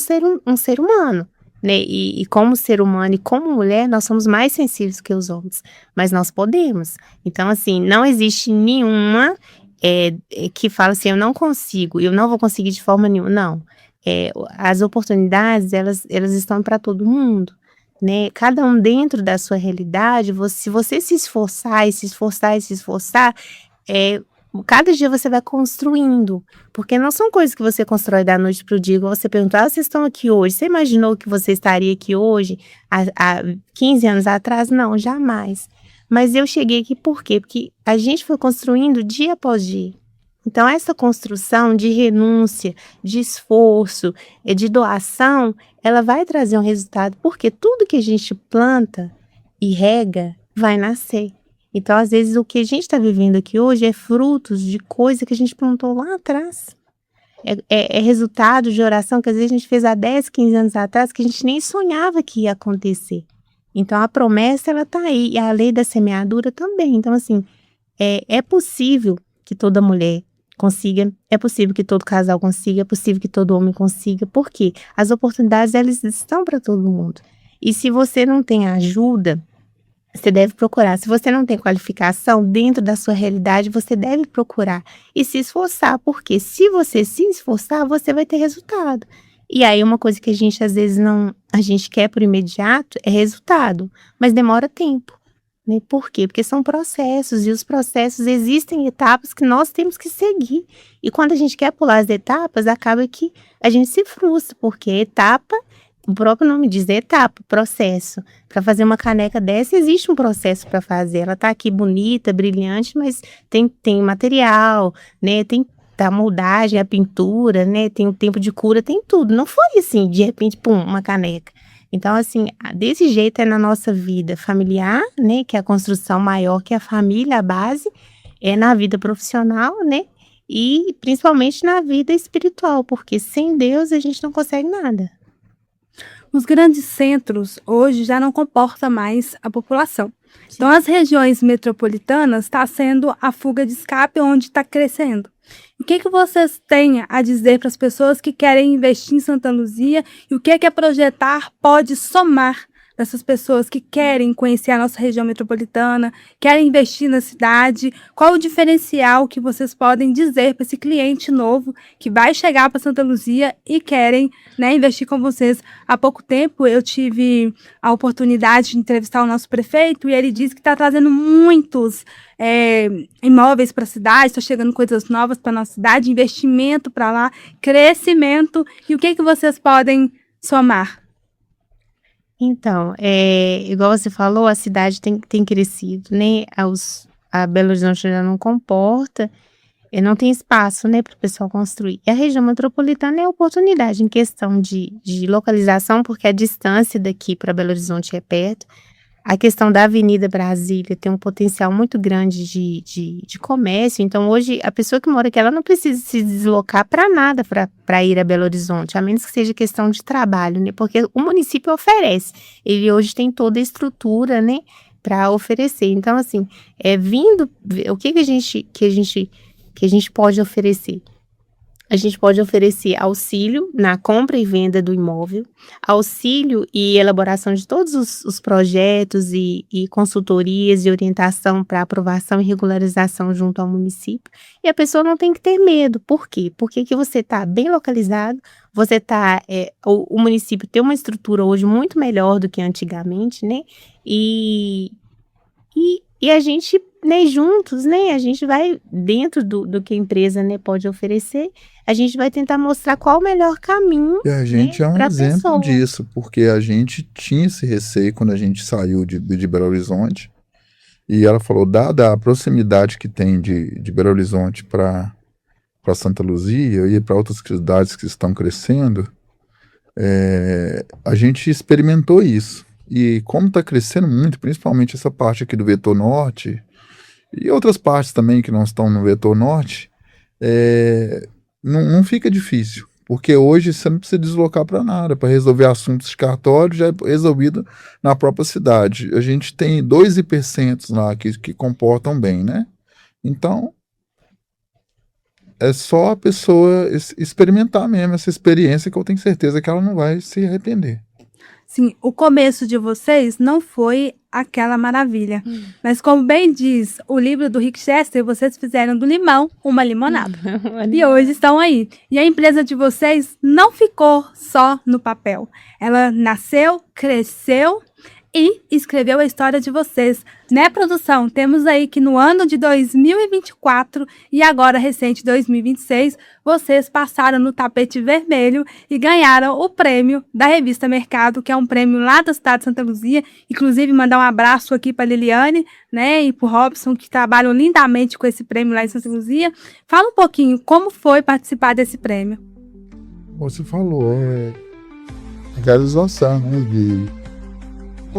ser humano, né? E como ser humano e como mulher, nós somos mais sensíveis que os homens, mas nós podemos. Então, assim, não existe nenhuma que fala assim, eu não consigo, eu não vou conseguir de forma nenhuma, não. As oportunidades, elas estão para todo mundo, né? Cada um dentro da sua realidade, se você se esforçar, cada dia você vai construindo, porque não são coisas que você constrói da noite para o dia. Igual você perguntar, vocês estão aqui hoje, você imaginou que você estaria aqui hoje, há 15 anos atrás? Não, jamais. Mas eu cheguei aqui por quê? Porque a gente foi construindo dia após dia. Então, essa construção de renúncia, de esforço, de doação, ela vai trazer um resultado, porque tudo que a gente planta e rega vai nascer. Então, às vezes, o que a gente está vivendo aqui hoje é frutos de coisa que a gente plantou lá atrás. É resultado de oração que às vezes a gente fez há 10, 15 anos atrás, que a gente nem sonhava que ia acontecer. Então, a promessa, ela está aí, e a lei da semeadura também. Então, assim, é possível que toda mulher consiga, é possível que todo casal consiga, é possível que todo homem consiga, porque as oportunidades, elas estão para todo mundo. E se você não tem ajuda, você deve procurar. Se você não tem qualificação dentro da sua realidade, você deve procurar e se esforçar, porque se você se esforçar, você vai ter resultado. E aí uma coisa que a gente às vezes a gente quer por imediato é resultado, mas demora tempo, né? Por quê? Porque são processos, e os processos, existem etapas que nós temos que seguir. E quando a gente quer pular as etapas, acaba que a gente se frustra, porque etapa, o próprio nome diz etapa, processo. Para fazer uma caneca dessa, existe um processo para fazer. Ela tá aqui bonita, brilhante, mas tem material, né? Tem a moldagem, a pintura, né? Tem o tempo de cura, tem tudo. Não foi assim, de repente, pum, uma caneca. Então, assim, desse jeito é na nossa vida familiar, né? Que é a construção maior, que é a família, a base. É na vida profissional, né? E principalmente na vida espiritual, porque sem Deus a gente não consegue nada. Os grandes centros hoje já não comportam mais a população. Então, as regiões metropolitanas está sendo a fuga de escape onde está crescendo. O que vocês têm a dizer para as pessoas que querem investir em Santa Luzia e o que a Projetar pode somar dessas pessoas que querem conhecer a nossa região metropolitana, querem investir na cidade? Qual o diferencial que vocês podem dizer para esse cliente novo que vai chegar para Santa Luzia e querem, né, investir com vocês? Há pouco tempo eu tive a oportunidade de entrevistar o nosso prefeito e ele disse que está trazendo muitos imóveis para a cidade, está chegando coisas novas para a nossa cidade, investimento para lá, crescimento. E o que vocês podem somar? Então, igual você falou, a cidade tem crescido, né? A Belo Horizonte já não comporta, não tem espaço, né, para o pessoal construir. E a região metropolitana é oportunidade em questão de localização, porque a distância daqui para Belo Horizonte é perto. A questão da Avenida Brasília tem um potencial muito grande de comércio. Então, hoje, a pessoa que mora aqui, ela não precisa se deslocar para nada para ir a Belo Horizonte, a menos que seja questão de trabalho, né? Porque o município oferece. Ele hoje tem toda a estrutura, né, para oferecer. Então, assim, o que a gente pode oferecer? A gente pode oferecer auxílio na compra e venda do imóvel, auxílio e elaboração de todos os projetos e consultorias e orientação para aprovação e regularização junto ao município. E a pessoa não tem que ter medo. Por quê? Porque que você está bem localizado, o município tem uma estrutura hoje muito melhor do que antigamente, né? E a gente, né, juntos, né, a gente vai dentro do que a empresa, né, pode oferecer, a gente vai tentar mostrar qual o melhor caminho. E a gente, né, é um exemplo pessoa disso, porque a gente tinha esse receio quando a gente saiu de Belo Horizonte, e ela falou, dada a proximidade que tem de Belo Horizonte para Santa Luzia e para outras cidades que estão crescendo, a gente experimentou isso. E como está crescendo muito, principalmente essa parte aqui do Vetor Norte, e outras partes também que não estão no Vetor Norte, não fica difícil, porque hoje você não precisa deslocar para nada, para resolver assuntos de cartório já é resolvido na própria cidade. A gente tem 2 hipercentros lá que comportam bem, né? Então, é só a pessoa experimentar mesmo essa experiência que eu tenho certeza que ela não vai se arrepender. Sim, o começo de vocês não foi aquela maravilha. Mas como bem diz o livro do Rick Chester, vocês fizeram do limão uma limonada. E hoje estão aí. E a empresa de vocês não ficou só no papel. Ela nasceu, cresceu e escreveu a história de vocês. Né, produção? Temos aí que no ano de 2024 e agora recente 2026, vocês passaram no tapete vermelho e ganharam o prêmio da revista Mercado, que é um prêmio lá da cidade de Santa Luzia. Inclusive, mandar um abraço aqui para Liliane, né, e para o Robson, que trabalham lindamente com esse prêmio lá em Santa Luzia. Fala um pouquinho, como foi participar desse prêmio? Você falou, realização, né,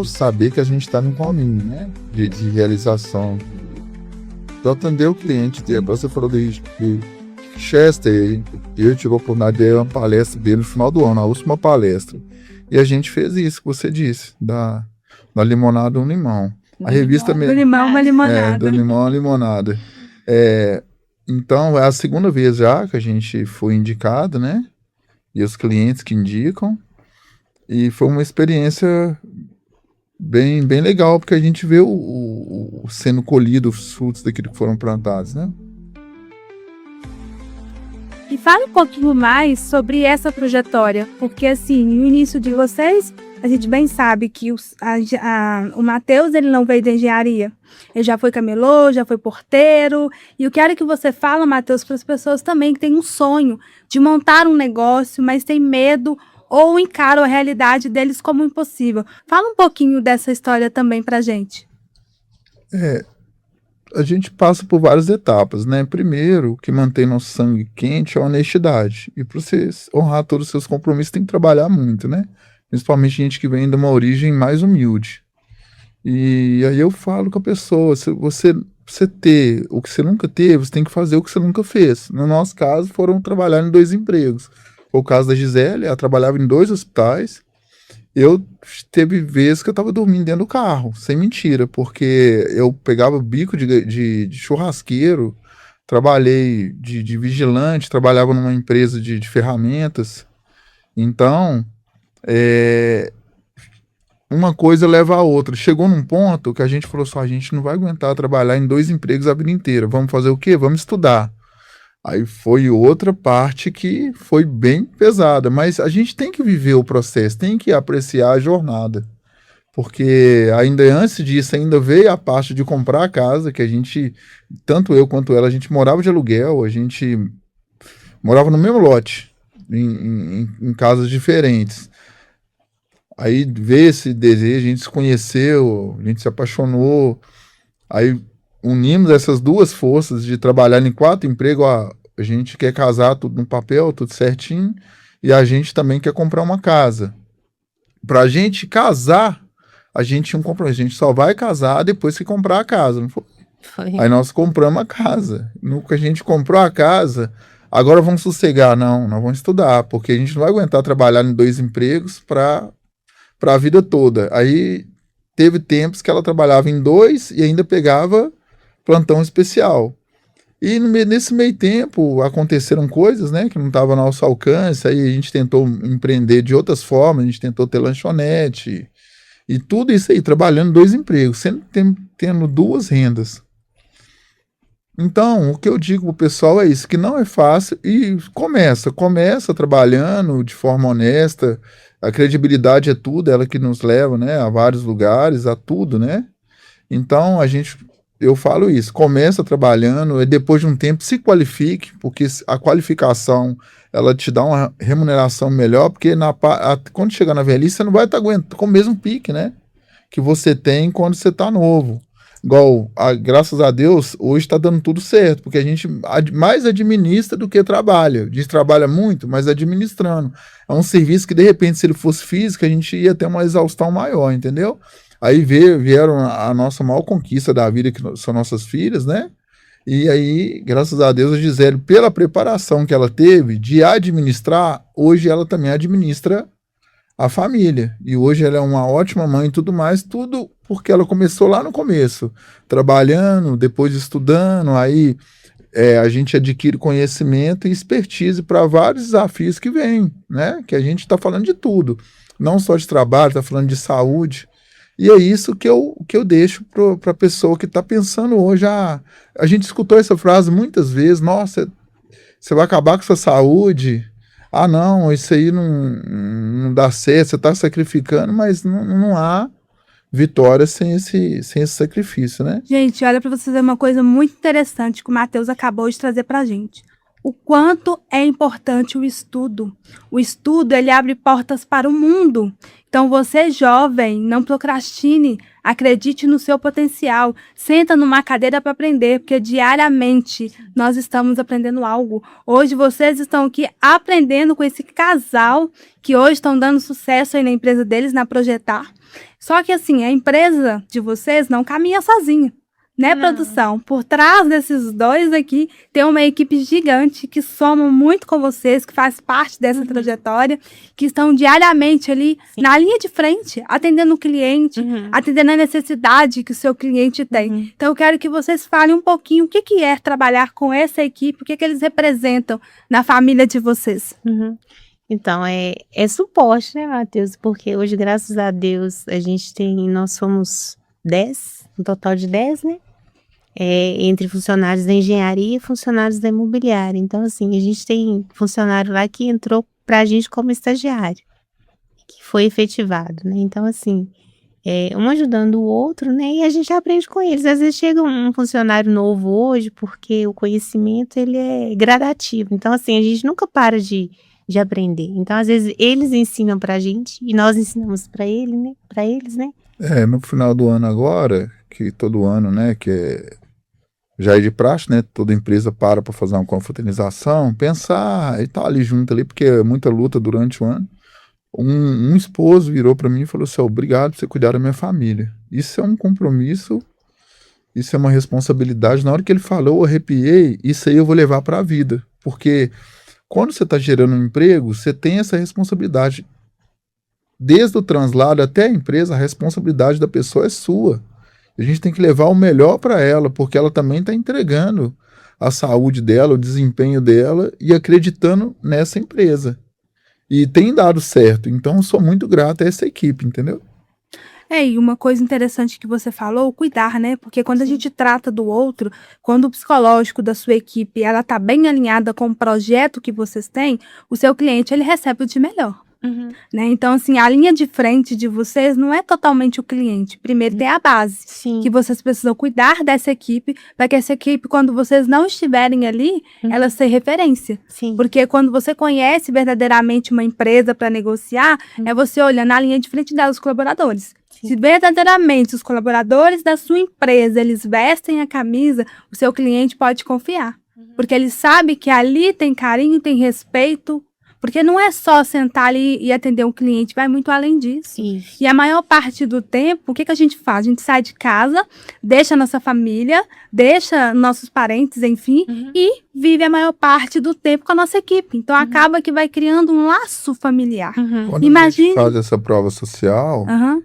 saber que a gente está no caminho, né, de realização, de atender o cliente. Você falou de Chester, eu tive a oportunidade de dar uma palestra dele no final do ano, a última palestra, e a gente fez isso que você disse, da limonada um limão. A revista do limão uma limonada. Do limão uma limonada. Então, é a segunda vez já que a gente foi indicado, né, e os clientes que indicam, e foi uma experiência bem legal, porque a gente vê sendo colhido os frutos daquilo que foram plantados, né? E fala um pouquinho mais sobre essa trajetória, porque assim, no início de vocês, a gente bem sabe que o Matheus, ele não veio da engenharia. Ele já foi camelô, já foi porteiro. E eu quero que você fale, Matheus, para as pessoas também que têm um sonho de montar um negócio, mas tem medo ou encaram a realidade deles como impossível. Fala um pouquinho dessa história também pra gente. A gente passa por várias etapas, né? Primeiro, o que mantém nosso sangue quente é a honestidade. E para você honrar todos os seus compromissos, tem que trabalhar muito, né? Principalmente gente que vem de uma origem mais humilde. E aí eu falo com a pessoa, se você ter o que você nunca teve, você tem que fazer o que você nunca fez. No nosso caso, foram trabalhar em 2 empregos. Foi o caso da Gisele, ela trabalhava em 2 hospitais. Teve vezes que eu estava dormindo dentro do carro, sem mentira, porque eu pegava bico de churrasqueiro, trabalhei de vigilante, trabalhava numa empresa de ferramentas. Então, uma coisa leva a outra. Chegou num ponto que a gente falou só, a gente não vai aguentar trabalhar em 2 empregos a vida inteira. Vamos fazer o quê? Vamos estudar. Aí foi outra parte que foi bem pesada, mas a gente tem que viver o processo, tem que apreciar a jornada. Porque ainda antes disso, ainda veio a parte de comprar a casa, que a gente, tanto eu quanto ela, a gente morava de aluguel, a gente morava no mesmo lote, em casas diferentes. Aí veio esse desejo, a gente se conheceu, a gente se apaixonou, aí unimos essas duas forças de trabalhar em 4 empregos, ó, a gente quer casar tudo no papel, tudo certinho, e a gente também quer comprar uma casa. Pra gente casar, a gente tinha um compromisso, a gente só vai casar depois que comprar a casa, não foi? Foi. Aí nós compramos a casa. No que a gente comprou a casa, agora vamos sossegar. Não, nós vamos estudar, porque a gente não vai aguentar trabalhar em 2 empregos para a vida toda. Aí teve tempos que ela trabalhava em 2 e ainda pegava plantão especial. E nesse meio tempo aconteceram coisas, né, que não estavam ao nosso alcance. Aí a gente tentou empreender de outras formas, a gente tentou ter lanchonete e tudo isso aí, trabalhando 2 empregos, sempre tendo 2 rendas. Então, o que eu digo pro pessoal é isso, que não é fácil e começa trabalhando de forma honesta. A credibilidade é tudo, ela que nos leva, né, a vários lugares, a tudo, né? Então, eu falo isso, começa trabalhando e depois de um tempo se qualifique, porque a qualificação, ela te dá uma remuneração melhor, porque quando chegar na velhice, você não vai estar aguentando com o mesmo pique, né? Que você tem quando você está novo. Igual, graças a Deus, hoje está dando tudo certo, porque a gente mais administra do que trabalha. A gente trabalha muito, mas administrando. É um serviço que, de repente, se ele fosse físico, a gente ia ter uma exaustão maior, entendeu? Aí vieram a nossa maior conquista da vida, que são nossas filhas, né? E aí, graças a Deus, a Gisele, pela preparação que ela teve de administrar, hoje ela também administra a família. E hoje ela é uma ótima mãe e tudo mais, tudo porque ela começou lá no começo, trabalhando, depois estudando, aí a gente adquire conhecimento e expertise para vários desafios que vêm, né? Que a gente está falando de tudo, não só de trabalho, está falando de saúde. E é isso que eu deixo para a pessoa que está pensando hoje. A gente escutou essa frase muitas vezes, nossa, você vai acabar com sua saúde, não, isso aí não dá certo, você está sacrificando, mas não há vitória sem esse sacrifício, né? Gente, olha para vocês ver uma coisa muito interessante que o Matheus acabou de trazer para a gente. O quanto é importante o estudo. O estudo, ele abre portas para o mundo. Então, você jovem, não procrastine, acredite no seu potencial. Senta numa cadeira para aprender, porque diariamente nós estamos aprendendo algo. Hoje vocês estão aqui aprendendo com esse casal que hoje estão dando sucesso aí na empresa deles, na Projetar. Só que assim, a empresa de vocês não caminha sozinha. Né, Não. produção? Por trás desses 2 aqui, tem uma equipe gigante que soma muito com vocês, que faz parte dessa trajetória, que estão diariamente ali na linha de frente, atendendo o cliente, atendendo a necessidade que o seu cliente tem. Então, eu quero que vocês falem um pouquinho o que é trabalhar com essa equipe, o que eles representam na família de vocês. Então, é suporte, né, Matheus? Porque hoje, graças a Deus, nós somos 10, um total de 10, né? Entre funcionários da engenharia e funcionários da imobiliária. Então, assim, a gente tem funcionário lá que entrou pra gente como estagiário, que foi efetivado, né? Então, assim, um ajudando o outro, né? E a gente aprende com eles. Às vezes chega um funcionário novo hoje, porque o conhecimento, ele é gradativo. Então, assim, a gente nunca para de aprender. Então, às vezes, eles ensinam pra gente e nós ensinamos pra eles, né? No final do ano agora, que todo ano, né, que já é de praxe, né, toda empresa para fazer uma confraternização, pensar e tá ali junto ali, porque é muita luta durante o ano. Um esposo virou para mim e falou assim, obrigado por você cuidar da minha família. Isso é um compromisso, isso é uma responsabilidade. Na hora que ele falou, eu arrepiei, isso aí eu vou levar para a vida, porque quando você está gerando um emprego, você tem essa responsabilidade. Desde o translado até a empresa, a responsabilidade da pessoa é sua. A gente tem que levar o melhor para ela, porque ela também está entregando a saúde dela, o desempenho dela e acreditando nessa empresa. E tem dado certo. Então, eu sou muito grato a essa equipe, entendeu? E uma coisa interessante que você falou, cuidar, né? Porque quando a gente trata do outro, quando o psicológico da sua equipe, ela tá bem alinhada com o projeto que vocês têm, o seu cliente, ele recebe o de melhor. Né? Então, assim, a linha de frente de vocês não é totalmente o cliente. Primeiro tem a base, Sim. que vocês precisam cuidar dessa equipe, para que essa equipe, quando vocês não estiverem ali, ela seja referência. Sim. Porque quando você conhece verdadeiramente uma empresa para negociar, é você olhando na linha de frente dela os colaboradores. Sim. Se verdadeiramente os colaboradores da sua empresa, eles vestem a camisa, o seu cliente pode confiar. Porque ele sabe que ali tem carinho, tem respeito. Porque não é só sentar ali e atender um cliente, vai muito além disso. Isso. E a maior parte do tempo, o que a gente faz? A gente sai de casa, deixa a nossa família, deixa nossos parentes, enfim, e vive a maior parte do tempo com a nossa equipe. Então, acaba que vai criando um laço familiar. Quando Imagine- a gente faz essa prova social, Aham.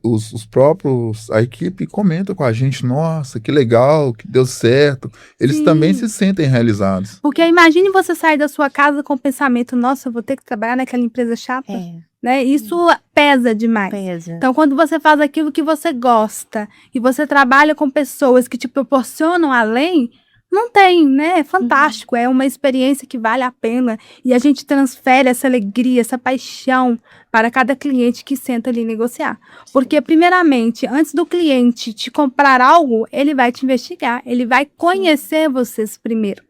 os próprios, a equipe comenta com a gente, nossa, que legal, que deu certo. Eles Sim. também se sentem realizados. Porque imagine você sair da sua casa com o pensamento, nossa, eu vou ter que trabalhar naquela empresa chata. Né? Isso pesa demais. Pesa. Então, quando você faz aquilo que você gosta e você trabalha com pessoas que te proporcionam além, não tem, né? É fantástico. É uma experiência que vale a pena. E a gente transfere essa alegria, essa paixão para cada cliente que senta ali negociar. Porque, primeiramente, antes do cliente te comprar algo, ele vai te investigar. Ele vai conhecer vocês primeiro.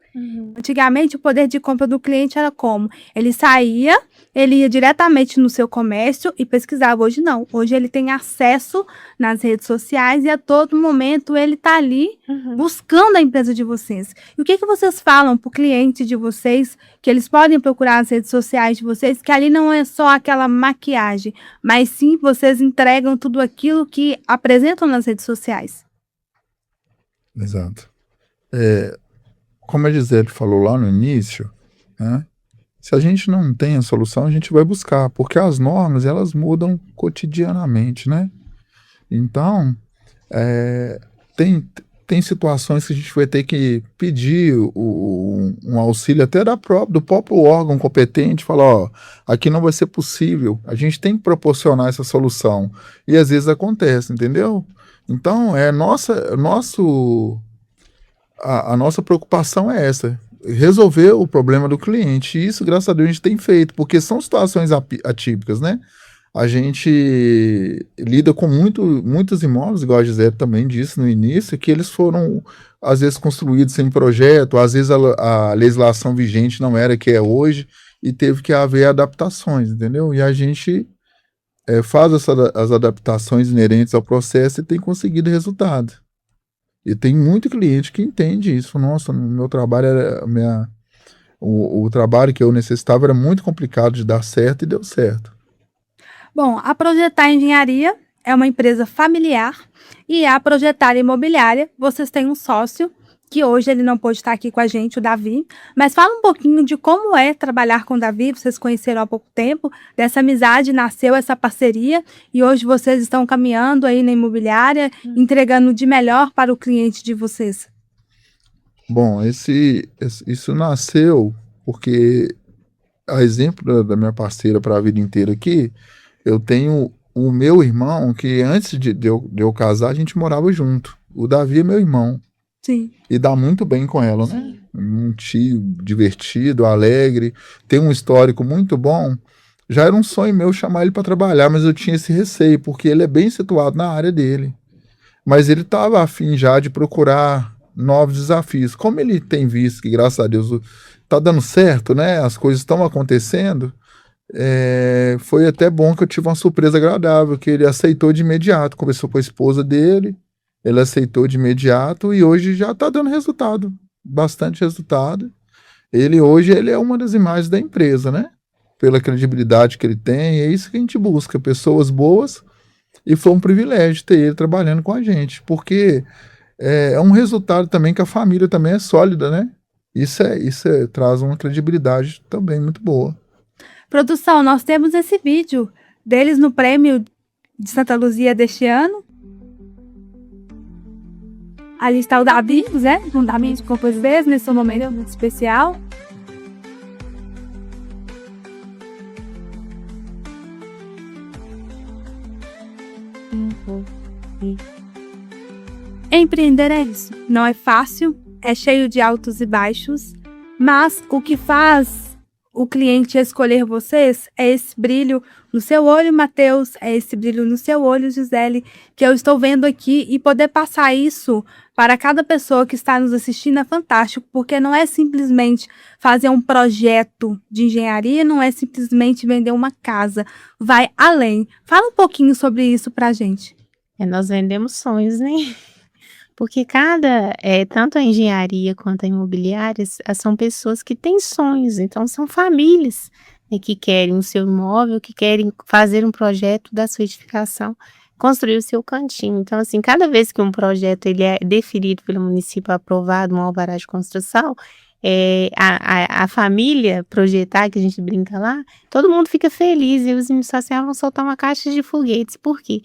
Antigamente, o poder de compra do cliente era como? Ele saía, ele ia diretamente no seu comércio e pesquisava. Hoje não. Hoje ele tem acesso nas redes sociais e a todo momento ele está ali buscando a empresa de vocês. E o que vocês falam para o cliente de vocês, que eles podem procurar as redes sociais de vocês, que ali não é só aquela maquiagem, mas sim vocês entregam tudo aquilo que apresentam nas redes sociais. Exato. Como a Gisele falou lá no início, né, se a gente não tem a solução, a gente vai buscar, porque as normas, elas mudam cotidianamente, né? Então, tem situações que a gente vai ter que pedir um auxílio até do próprio órgão competente, falar, ó, aqui não vai ser possível, a gente tem que proporcionar essa solução. E às vezes acontece, entendeu? Então, a nossa preocupação é essa, resolver o problema do cliente. E isso, graças a Deus, a gente tem feito, porque são situações atípicas, né? A gente lida com muitos imóveis, igual a Gisele também disse no início, que eles foram, às vezes, construídos sem projeto, às vezes a legislação vigente não era que é hoje, e teve que haver adaptações, entendeu? E a gente faz as adaptações inerentes ao processo e tem conseguido resultado. E tem muito cliente que entende isso. Nossa, no meu trabalho, o trabalho que eu necessitava era muito complicado de dar certo e deu certo. Bom, a Projetar Engenharia é uma empresa familiar e a Projetar Imobiliária, vocês têm um sócio, que hoje ele não pôde estar aqui com a gente, o Davi, mas fala um pouquinho de como é trabalhar com o Davi, vocês conheceram há pouco tempo, dessa amizade nasceu essa parceria e hoje vocês estão caminhando aí na imobiliária, entregando de melhor para o cliente de vocês. Bom, isso nasceu porque, a exemplo da minha parceira para a vida inteira aqui, eu tenho o meu irmão que antes de eu casar a gente morava junto. O Davi é meu irmão. Sim. E dá muito bem com ela, né? Um tio divertido, alegre, tem um histórico muito bom. Já era um sonho meu chamar ele para trabalhar, mas eu tinha esse receio, porque ele é bem situado na área dele. Mas ele estava afim já de procurar novos desafios. Como ele tem visto que, graças a Deus, está dando certo, né? As coisas estão acontecendo. Foi até bom que eu tive uma surpresa agradável, que ele aceitou de imediato, conversou com a esposa dele, ele aceitou de imediato e hoje já está dando resultado, bastante resultado. Hoje ele é uma das imagens da empresa, né? Pela credibilidade que ele tem, é isso que a gente busca, pessoas boas, e foi um privilégio ter ele trabalhando com a gente, porque é um resultado também que a família também é sólida, né? Isso traz uma credibilidade também muito boa. Produção, nós temos esse vídeo deles no prêmio de Santa Luzia deste ano. Ali está o Davi, né? Um Davi de compositores nesse momento muito especial. Empreender é isso. Não é fácil, é cheio de altos e baixos, mas o que faz o cliente escolher vocês é esse brilho no seu olho, Matheus, é esse brilho no seu olho, Gisele, que eu estou vendo aqui, e poder passar isso para cada pessoa que está nos assistindo é fantástico, porque não é simplesmente fazer um projeto de engenharia, não é simplesmente vender uma casa, vai além. Fala um pouquinho sobre isso pra gente. Nós vendemos sonhos, né? Porque tanto a engenharia quanto a imobiliária, são pessoas que têm sonhos, então são famílias, né, que querem o seu imóvel, que querem fazer um projeto da sua edificação, construir o seu cantinho. Então, assim, cada vez que um projeto ele é deferido pelo município, aprovado, um alvará de construção, a família projetar, que a gente brinca lá, todo mundo fica feliz, e os meninos assim, vão soltar uma caixa de foguetes. Por quê?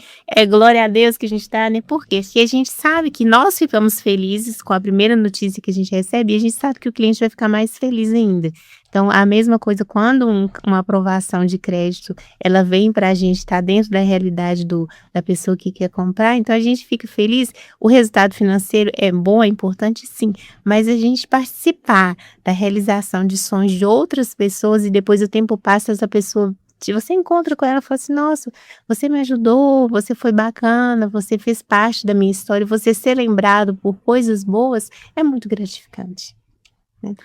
Glória a Deus que a gente dá, né? Por quê? Porque a gente sabe que nós ficamos felizes com a primeira notícia que a gente recebe, e a gente sabe que o cliente vai ficar mais feliz ainda. Então, a mesma coisa quando uma aprovação de crédito, ela vem para a gente, está dentro da realidade da pessoa que quer comprar, então a gente fica feliz. O resultado financeiro é bom, é importante, sim, mas a gente participar da realização de sonhos de outras pessoas, e depois o tempo passa, essa pessoa, você encontra com ela e fala assim, nossa, você me ajudou, você foi bacana, você fez parte da minha história, você ser lembrado por coisas boas é muito gratificante, né?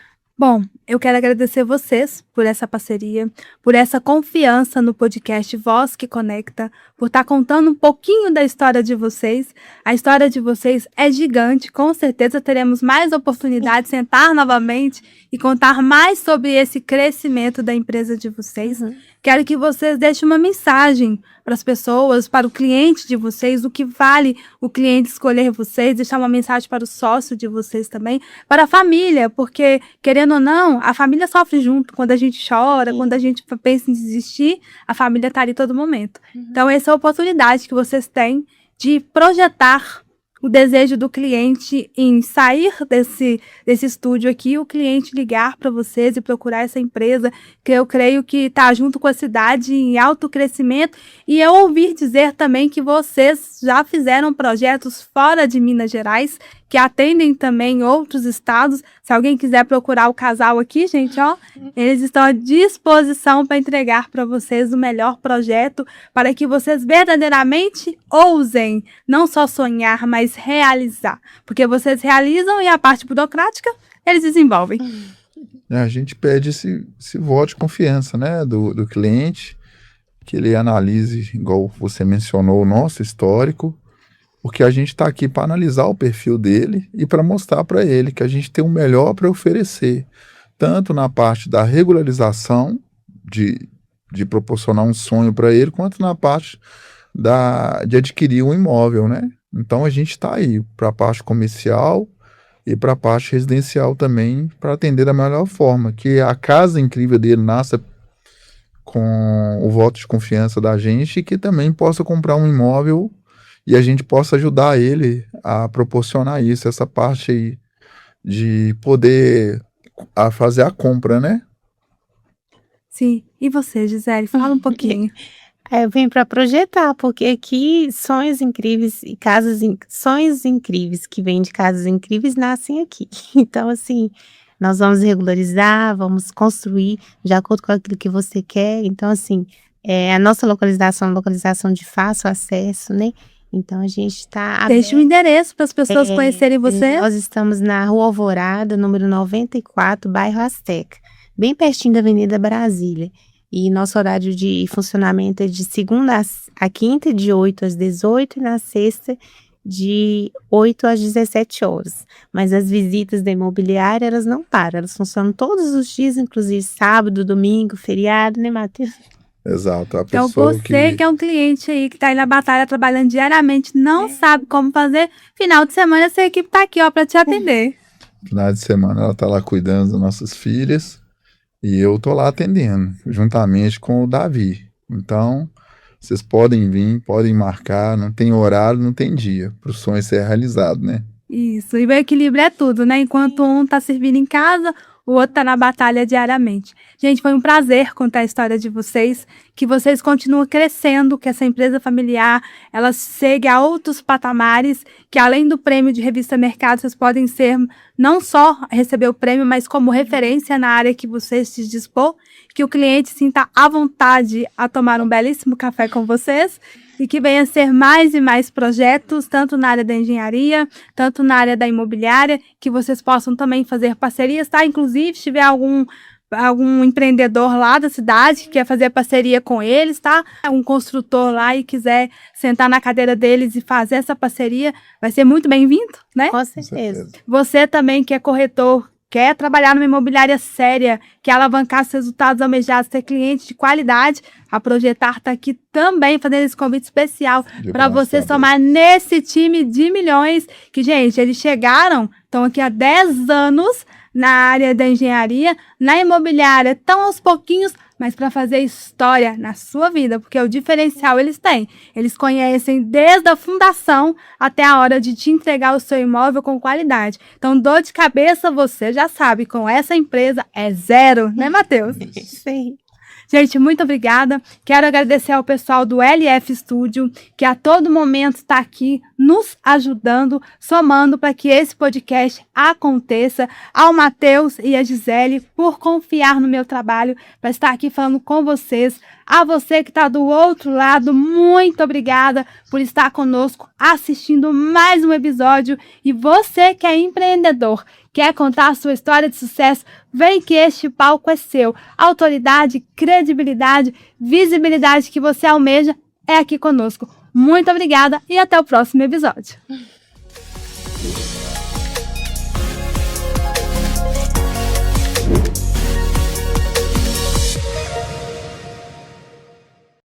Bom, eu quero agradecer vocês por essa parceria, por essa confiança no podcast Voz que Conecta, por estar contando um pouquinho da história de vocês. A história de vocês é gigante, com certeza teremos mais oportunidade de sentar novamente e contar mais sobre esse crescimento da empresa de vocês. Quero que vocês deixem uma mensagem para as pessoas, para o cliente de vocês, o que vale o cliente escolher vocês, deixar uma mensagem para o sócio de vocês também, para a família, porque, querendo ou não, a família sofre junto. Quando a gente chora, quando a gente pensa em desistir, a família está ali todo momento. Então, essa é a oportunidade que vocês têm de projetar o desejo do cliente em sair desse estúdio aqui, o cliente ligar para vocês e procurar essa empresa, que eu creio que está junto com a cidade em alto crescimento. E eu ouvi dizer também que vocês já fizeram projetos fora de Minas Gerais, que atendem também outros estados. Se alguém quiser procurar o casal aqui, gente, ó, eles estão à disposição para entregar para vocês o melhor projeto, para que vocês verdadeiramente ousem não só sonhar, mas realizar. Porque vocês realizam e a parte burocrática eles desenvolvem. A gente pede esse voto de confiança, né, do cliente, que ele analise, igual você mencionou, o nosso histórico, porque a gente está aqui para analisar o perfil dele e para mostrar para ele que a gente tem o melhor para oferecer, tanto na parte da regularização, de proporcionar um sonho para ele, quanto na parte de adquirir um imóvel, né? Então a gente está aí para a parte comercial e para a parte residencial também, para atender da melhor forma, que a casa incrível dele nasça com o voto de confiança da gente, e que também possa comprar um imóvel e a gente possa ajudar ele a proporcionar isso, essa parte aí de poder fazer a compra, né? Sim. E você, Gisele? Fala um pouquinho. Eu vim para projetar, porque aqui sonhos incríveis e sonhos incríveis que vêm de casas incríveis nascem aqui. Então, assim, nós vamos regularizar, vamos construir de acordo com aquilo que você quer. Então, assim, a nossa localização é uma localização de fácil acesso, né? Então, a gente está... Deixa o endereço para as pessoas conhecerem você. Nós estamos na Rua Alvorada, número 94, bairro Azteca, bem pertinho da Avenida Brasília. E nosso horário de funcionamento é de segunda a quinta, de 8 às 18, e na sexta, de 8 às 17 horas. Mas as visitas da imobiliária, elas não param, elas funcionam todos os dias, inclusive sábado, domingo, feriado, né, Matheus? Exato. A Então, pessoa você que é um cliente aí que está aí na batalha, trabalhando diariamente, não sabe como fazer, final de semana essa equipe está aqui, ó, para te atender. Final de semana ela está lá cuidando das nossas filhas e eu tô lá atendendo, juntamente com o Davi. Então, vocês podem vir, podem marcar, não tem horário, não tem dia, para o sonho ser realizado, né? Isso, e o equilíbrio é tudo, né? Enquanto um tá servindo em casa, o outro tá na batalha diariamente. Gente, foi um prazer contar a história de vocês, que vocês continuem crescendo, que essa empresa familiar, ela chegue a outros patamares, que além do prêmio de Revista Mercado, vocês podem ser, não só receber o prêmio, mas como referência na área que vocês se dispor, que o cliente sinta à vontade a tomar um belíssimo café com vocês, e que venha a ser mais e mais projetos, tanto na área da engenharia, tanto na área da imobiliária, que vocês possam também fazer parcerias, tá? Inclusive, se tiver algum empreendedor lá da cidade que quer fazer parceria com eles, tá? Um construtor lá e quiser sentar na cadeira deles e fazer essa parceria, vai ser muito bem-vindo, né? Com certeza. Você também que é corretor, quer trabalhar numa imobiliária séria, quer alavancar seus resultados almejados, ter cliente de qualidade, a Projetar está aqui também fazendo esse convite especial para você somar nesse time de milhões, que, gente, eles chegaram, estão aqui há 10 anos na área da engenharia, na imobiliária, estão aos pouquinhos, mas para fazer história na sua vida, porque o diferencial eles têm. Eles conhecem desde a fundação até a hora de te entregar o seu imóvel com qualidade. Então, dor de cabeça, você já sabe, com essa empresa é zero, né, Matheus? Sim. Gente, muito obrigada. Quero agradecer ao pessoal do LF Studio, que a todo momento está aqui nos ajudando, somando para que esse podcast aconteça. Ao Matheus e a Gisele, por confiar no meu trabalho, para estar aqui falando com vocês. A você que está do outro lado, muito obrigada por estar conosco assistindo mais um episódio. E você que é empreendedor, quer contar a sua história de sucesso, vem que este palco é seu. Autoridade, credibilidade, visibilidade que você almeja é aqui conosco. Muito obrigada e até o próximo episódio.